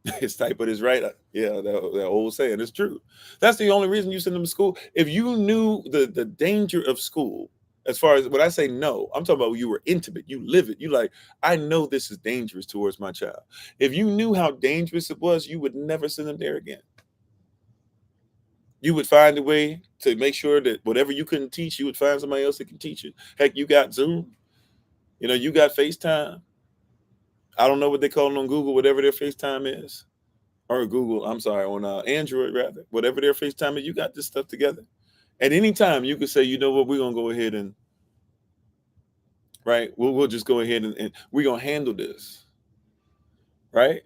It's tight, but it's right. Yeah, that old saying is true. That's the only reason you send them to school. If you knew the danger of school, as far as when I say no, I'm talking about you were intimate. You live it. You like, I know this is dangerous towards my child. If you knew how dangerous it was, you would never send them there again. You would find a way to make sure that whatever you couldn't teach, you would find somebody else that can teach it. Heck, you got Zoom. You got FaceTime. I don't know what they call it on Google, whatever their FaceTime is. Or Google, I'm sorry, on Android rather. Whatever their FaceTime is, you got this stuff together. At any time, you could say, you know what, we're going to go ahead and, right? We'll just go ahead and we're going to handle this. Right?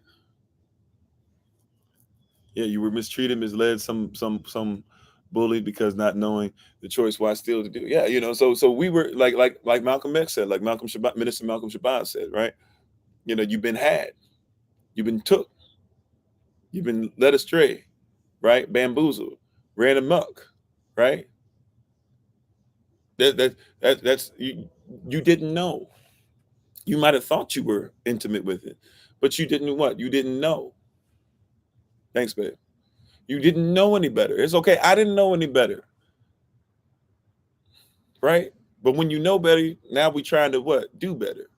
Yeah, you were mistreated, misled, some bullied because not knowing the choice why still to do. Yeah, so we were like Malcolm X said, like Minister Malcolm Shabazz said, right? You've been had, you've been took, you've been led astray, right? Bamboozled, ran amok, right? That's you didn't know. You might have thought you were intimate with it, but you didn't what? You didn't know. Thanks, babe. You didn't know any better. It's okay. I didn't know any better. Right? But when you know better, now we trying to what? Do better.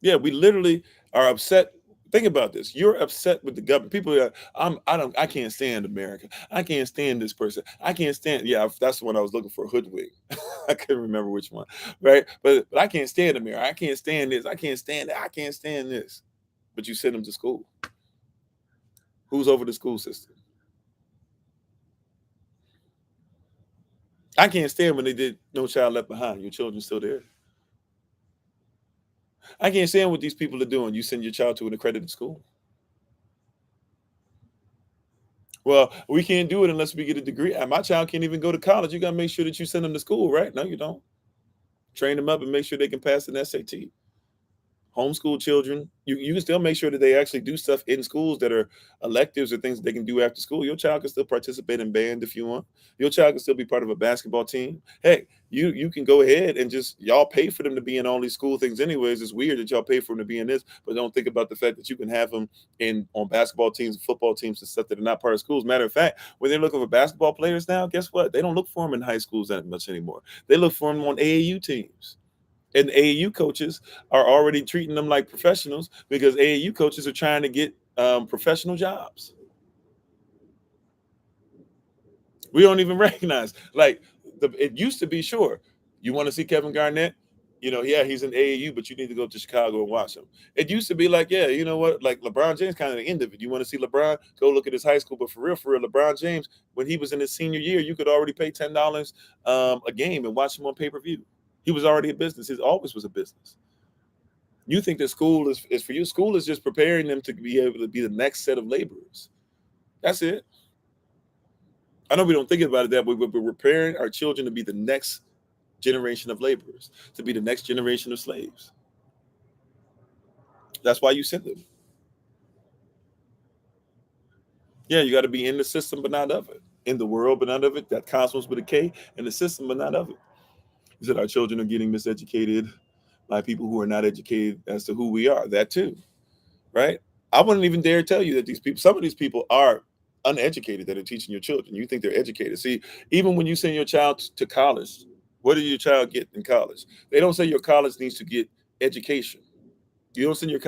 Yeah, we literally are upset. Think about this. You're upset with the government. People are, I can't stand America. I can't stand this person. I can't stand, yeah, that's the one I was looking for, hoodwink. I couldn't remember which one. Right? But I can't stand America. I can't stand this. I can't stand that. I can't stand this. But you send them to school. Who's over the school system? I can't stand when they did No Child Left Behind. Your children's still there. I can't stand what these people are doing. You send your child to an accredited school. Well, we can't do it unless we get a degree. My child can't even go to college. You got to make sure that you send them to school, right? No, you don't. Train them up and make sure they can pass an SAT. Homeschool children, you can still make sure that they actually do stuff in schools that are electives or things that they can do after school. Your child can still participate in band if you want. Your child can still be part of a basketball team. Hey, you can go ahead and just y'all pay for them to be in all these school things anyways. It's weird that y'all pay for them to be in this, but don't think about the fact that you can have them in on basketball teams, football teams, and stuff that are not part of schools. Matter of fact, when they're looking for basketball players now, guess what? They don't look for them in high schools that much anymore. They look for them on AAU teams. And AAU coaches are already treating them like professionals because AAU coaches are trying to get professional jobs. We don't even recognize. Like it used to be, sure, you want to see Kevin Garnett, yeah, he's in AAU, but you need to go to Chicago and watch him. It used to be like, yeah, you know what, like LeBron James, kind of the end of it. You want to see LeBron, go look at his high school. But for real, LeBron James, when he was in his senior year, you could already pay $10 a game and watch him on pay-per-view. He was already a business. He always was a business. You think that school is for you. School is just preparing them to be able to be the next set of laborers. That's it. I know we don't think about it that way, but we're preparing our children to be the next generation of laborers, to be the next generation of slaves. That's why you send them. Yeah, you got to be in the system, but not of it. In the world, but not of it. That cosmos with a K, in the system, but not of it. You said our children are getting miseducated by people who are not educated as to who we are. That too. Right? I wouldn't even dare tell you that some of these people are uneducated that are teaching your children. You think they're educated. See, even when you send your child to college, what did your child get in college? They don't say your college needs to get education. You don't send your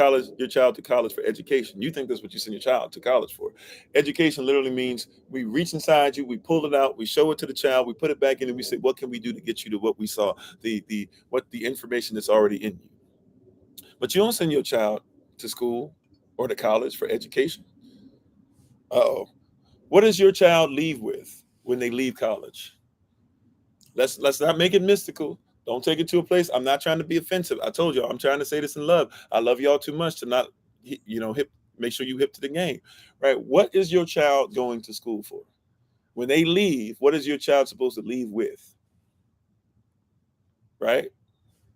child to college for education. You think that's what you send your child to college for. Education literally means we reach inside you, we pull it out, we show it to the child, we put it back in, and we say, what can we do to get you to what we saw, the information that's already in you. But you don't send your child to school or to college for education. Uh-oh. What does your child leave with when they leave college? Let's not make it mystical. Don't take it to a place. I'm not trying to be offensive. I told y'all I'm trying to say this in love. I love y'all too much to not, make sure you hip to the game, right? What is your child going to school for? When they leave, what is your child supposed to leave with? Right?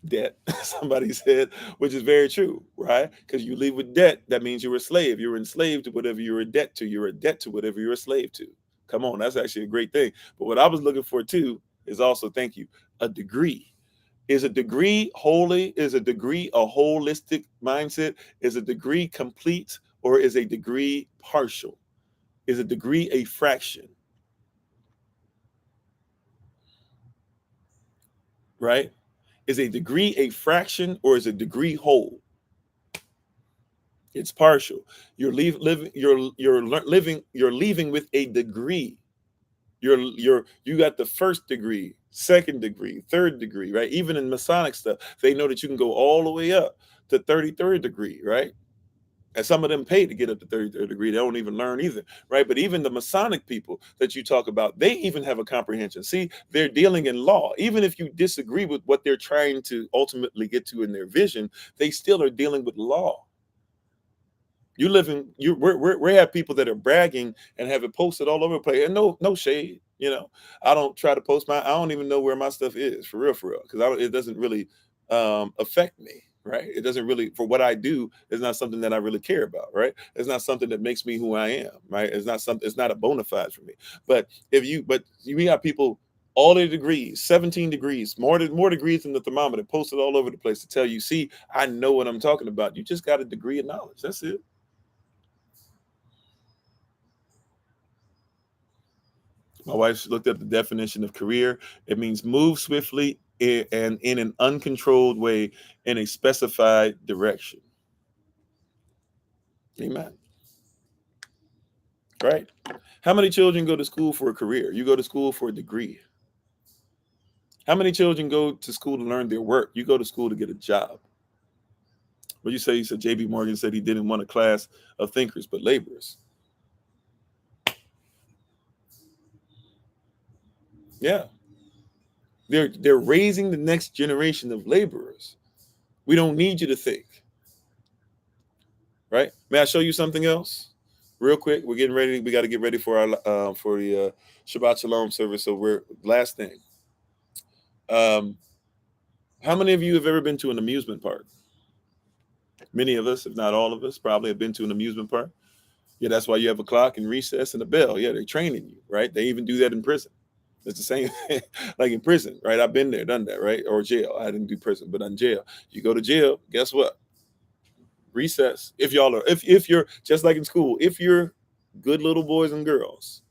Debt. Somebody said, which is very true, right? Because you leave with debt, that means you're a slave. You're enslaved to whatever you're a debt to. You're a debt to whatever you're a slave to. Come on, that's actually a great thing. But what I was looking for too is also, thank you, a degree. Is a degree holy? Is a degree a holistic mindset? Is a degree complete or is a degree partial? Is a degree a fraction? Right? Is a degree a fraction or is a degree whole? It's partial. You're leaving with a degree. You got the first degree, second degree, third degree, right? Even in Masonic stuff, they know that you can go all the way up to 33rd degree, right? And some of them pay to get up to 33rd degree. They don't even learn either, right? But even the Masonic people that you talk about, they even have a comprehension. See, they're dealing in law. Even if you disagree with what they're trying to ultimately get to in their vision, they still are dealing with law. We have people that are bragging and have it posted all over the place. And no shade, I don't try to post I don't even know where my stuff is for real, because it doesn't really affect me, right? It doesn't really, for what I do, is not something that I really care about, right? It's not something that makes me who I am, right? It's not a bona fide for me. But we got people All the degrees, 17 degrees, more degrees than the thermometer, posted all over the place to tell you, see, I know what I'm talking about. You just got a degree of knowledge. That's it. My wife looked up the definition of career. It means move swiftly and in an uncontrolled way in a specified direction. Amen. Right? How many children go to school for a career? You go to school for a degree. How many children go to school to learn their work? You go to school to get a job. What you say? You said J.B. Morgan said he didn't want a class of thinkers, but laborers. Yeah. They're raising the next generation of laborers. We don't need you to think. Right? May I show you something else? Real quick, we're getting ready. We got to get ready for our for the Shabbat Shalom service. So we're last thing. How many of you have ever been to an amusement park? Many of us, if not all of us, probably have been to an amusement park. Yeah, that's why you have a clock and recess and a bell. Yeah, they're training you, right? They even do that in prison. It's the same like in prison, right? I've been there, done that, right? Or jail. I didn't do prison, but in jail. You go to jail, guess what? Recess. If y'all are, if you're just like in school, if you're good little boys and girls,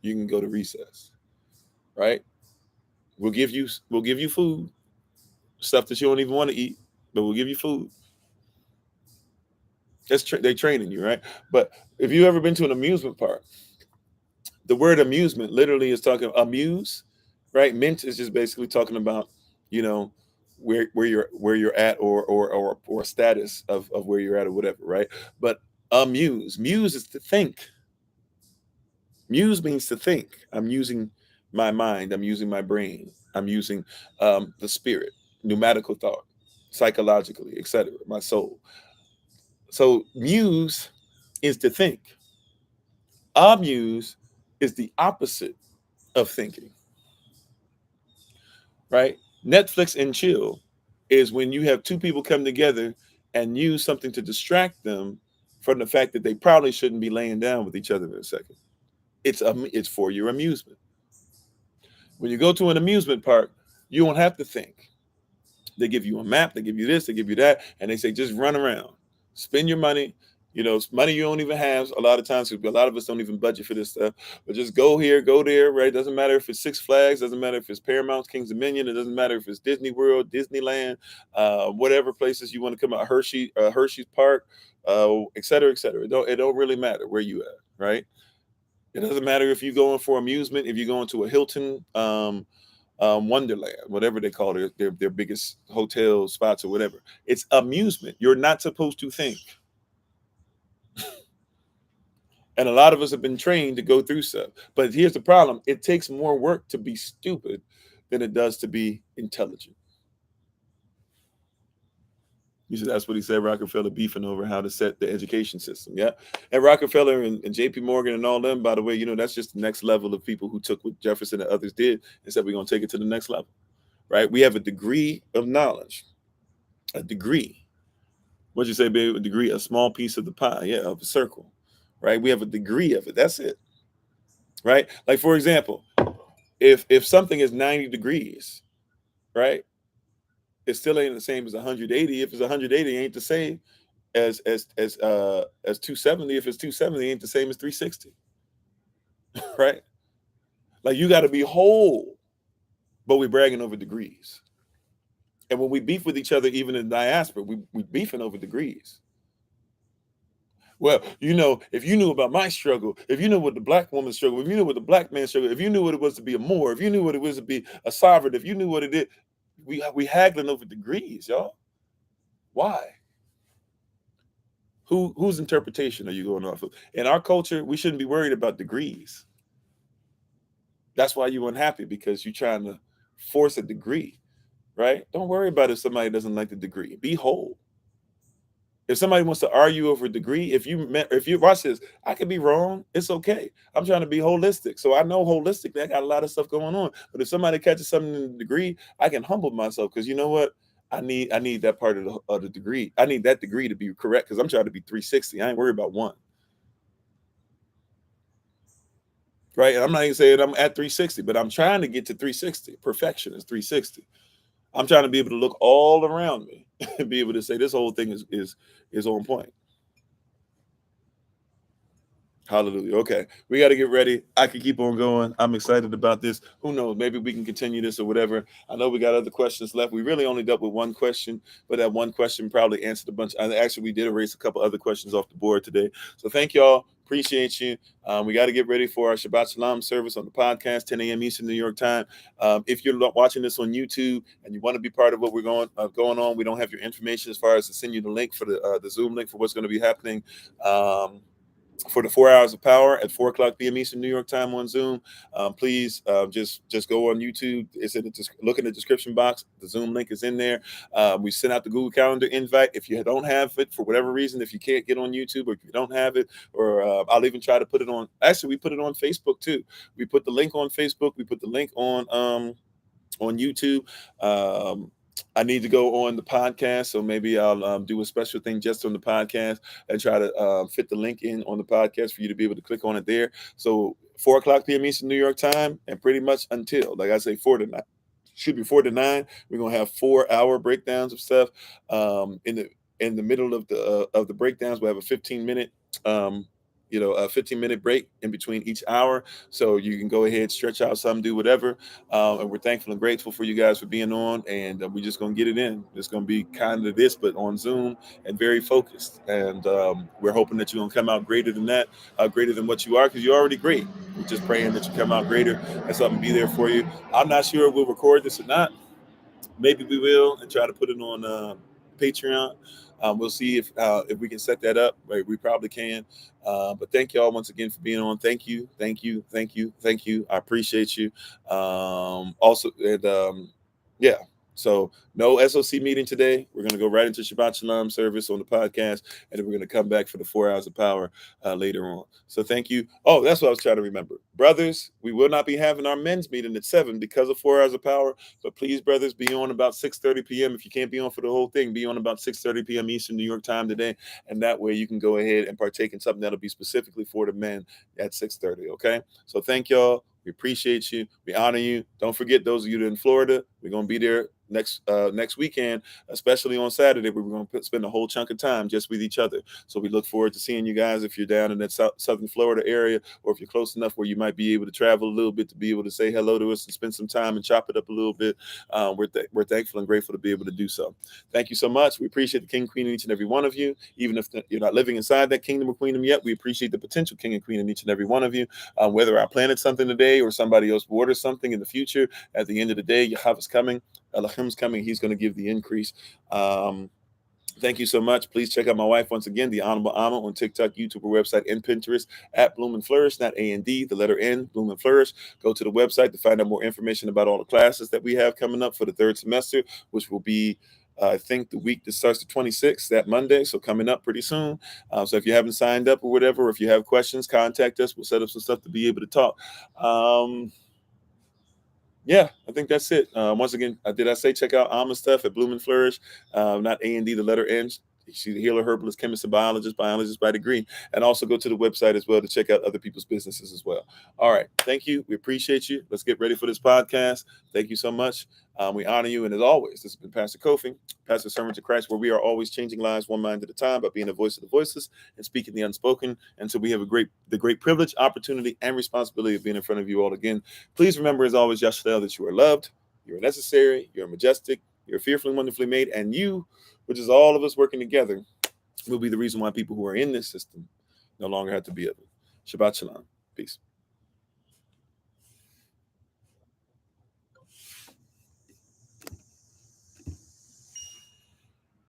you can go to recess, right? We'll give you food, stuff that you don't even want to eat, but we'll give you food. They training you, right? But if you ever been to an amusement park, the word amusement literally is talking amuse, right? Mint is just basically talking about, you know, where you're at or status of where you're at or whatever, right? But muse is to think. Muse means to think. I'm using my mind. I'm using my brain. I'm using the spirit, pneumatical thought, psychologically, etc. My soul. So muse is to think. Amuse is the opposite of thinking, right? Netflix and chill is when you have two people come together and use something to distract them from the fact that they probably shouldn't be laying down with each other in a second. It's for your amusement. When you go to an amusement park, you don't have to think. They give you a map, they give you this, they give you that, and they say just run around, spend your money. It's money you don't even have a lot of times. A lot of us don't even budget for this stuff. But just go here, go there, right? Doesn't matter if it's Six Flags, doesn't matter if it's Paramount, Kings Dominion, it doesn't matter if it's Disney World, Disneyland, whatever places you want to come out, Hershey's Park, et cetera, et cetera. It don't really matter where you at, right? It doesn't matter if you're going for amusement, if you're going to a Hilton, Wonderland, whatever they call their biggest hotel spots or whatever. It's amusement. You're not supposed to think. And a lot of us have been trained to go through stuff. But here's the problem. It takes more work to be stupid than it does to be intelligent. You said that's what he said, Rockefeller beefing over how to set the education system. Yeah. And Rockefeller and JP Morgan and all them, by the way, that's just the next level of people who took what Jefferson and others did and said, we're going to take it to the next level. Right? We have a degree of knowledge. A degree. What'd you say, baby? A degree, a small piece of the pie, yeah, of a circle. Right? We have a degree of it. That's it. Right? Like, for example, if something is 90 degrees, right? It still ain't the same as 180. If it's 180, it ain't the same as 270. If it's 270, it ain't the same as 360. Right? Like, you got to be whole, but we're bragging over degrees. And when we beef with each other, even in diaspora, we beefing over degrees. Well, if you knew about my struggle, if you knew what the black woman struggle, if you knew what the black man struggle, if you knew what it was to be a Moor, if you knew what it was to be a sovereign, if you knew what it is, we haggling over degrees, y'all. Why? Whose interpretation are you going off of? In our culture, we shouldn't be worried about degrees. That's why you're unhappy, because you're trying to force a degree, right? Don't worry about if somebody doesn't like the degree. Be whole. If somebody wants to argue over a degree, if you watch this, I could be wrong. It's okay. I'm trying to be holistic. So I know holistically I got a lot of stuff going on. But if somebody catches something in the degree, I can humble myself, because you know what? I need that part of the degree. I need that degree to be correct, because I'm trying to be 360. I ain't worried about one. right? And I'm not even saying I'm at 360, but I'm trying to get to 360. Perfection is 360. I'm trying to be able to look all around me and be able to say this whole thing is on point. Hallelujah. Okay. We got to get ready. I can keep on going. I'm excited about this. Who knows? Maybe we can continue this or whatever. I know we got other questions left. We really only dealt with one question, but that one question probably answered a bunch. Actually, we did erase a couple other questions off the board today. So thank y'all. Appreciate you. We got to get ready for our Shabbat Shalom service on the podcast, 10 a.m. Eastern New York time. If you're watching this on YouTube and you want to be part of what we're going on, we don't have your information as far as to send you the link for the Zoom link for what's going to be happening. For the 4 hours of power at 4 o'clock p.m. Eastern New York time on Zoom. Please just go on YouTube. It's in look in the description box. The Zoom link is in there. We sent out the Google Calendar invite. If you don't have it for whatever reason, if you can't get on YouTube or if you don't have it, or I'll even try to put it on. Actually, we put it on Facebook too. We put the link on Facebook. We put the link on YouTube. I need to go on the podcast, so maybe I'll do a special thing just on the podcast and try to fit the link in on the podcast for you to be able to click on it there. So 4 o'clock p.m. Eastern New York time, and pretty much until, like I say, 4 to 9. Should be 4 to 9. We're gonna have 4 hour breakdowns of stuff. In the middle of the breakdowns, we'll have a 15-minute a 15-minute break in between each hour, so you can go ahead, stretch out some, do whatever. And we're thankful and grateful for you guys for being on, and we're just gonna get it in. It's gonna be kind of this, but on Zoom and very focused. And we're hoping that you're gonna come out greater than that, greater than what you are, because you're already great. We're just praying that you come out greater and something be there for you. I'm not sure if we'll record this or not. Maybe we will and try to put it on Patreon. We'll see if we can set that up. Right, we probably can. But thank y'all once again for being on. Thank you, thank you, thank you, thank you. I appreciate you. Also, and yeah. So no SOC meeting today. We're gonna go right into Shabbat Shalom service on the podcast, and then we're gonna come back for the 4 hours of power later on. So thank you. Oh, that's what I was trying to remember, brothers. We will not be having our men's meeting at 7 because of 4 hours of power. But please, brothers, be on about 6:30 p.m. If you can't be on for the whole thing, be on about 6:30 p.m. Eastern New York time today, and that way you can go ahead and partake in something that'll be specifically for the men at 6:30. Okay. So thank y'all. We appreciate you. We honor you. Don't forget, those of you that are in Florida, we're gonna be there next weekend, especially on Saturday, where we're going to spend a whole chunk of time just with each other. So we look forward to seeing you guys if you're down in that southern Florida area, or if you're close enough where you might be able to travel a little bit to be able to say hello to us and spend some time and chop it up a little bit. We're thankful and grateful to be able to do so. Thank you so much. We appreciate the King and Queen in each and every one of you. Even if you're not living inside that kingdom or queendom yet, we appreciate the potential King and Queen in each and every one of you. Whether I planted something today or somebody else waters something in the future, at the end of the day, Yahweh's coming. Elohim's coming. He's going to give the increase. Thank you so much. Please check out my wife once again, the Honorable Amma, on TikTok, YouTube, or website, and Pinterest at Bloom and Flourish, not A&D, the letter N, Bloom and Flourish. Go to the website to find out more information about all the classes that we have coming up for the third semester, which will be I think the week that starts the 26th, that Monday, so coming up pretty soon. So if you haven't signed up or whatever, or if you have questions, contact us. We'll set up some stuff to be able to talk. Yeah, I think that's it. Once again, did I say check out Alma stuff at Bloom and Flourish? Not A&D, the letter N. She's a healer, herbalist, chemist, and biologist by degree. And also go to the website as well to check out other people's businesses as well. All right. Thank you. We appreciate you. Let's get ready for this podcast. Thank you so much. We honor you. And as always, this has been Pastor Kofi, Pastor Servant to Christ, where we are always changing lives one mind at a time by being the voice of the voiceless and speaking the unspoken. And so we have the great privilege, opportunity, and responsibility of being in front of you all again. Please remember, as always, Yashadel, that you are loved, you are necessary, you're majestic, you're fearfully and wonderfully made, and you, which is all of us working together, will be the reason why people who are in this system no longer have to be of it. Shabbat Shalom. Peace.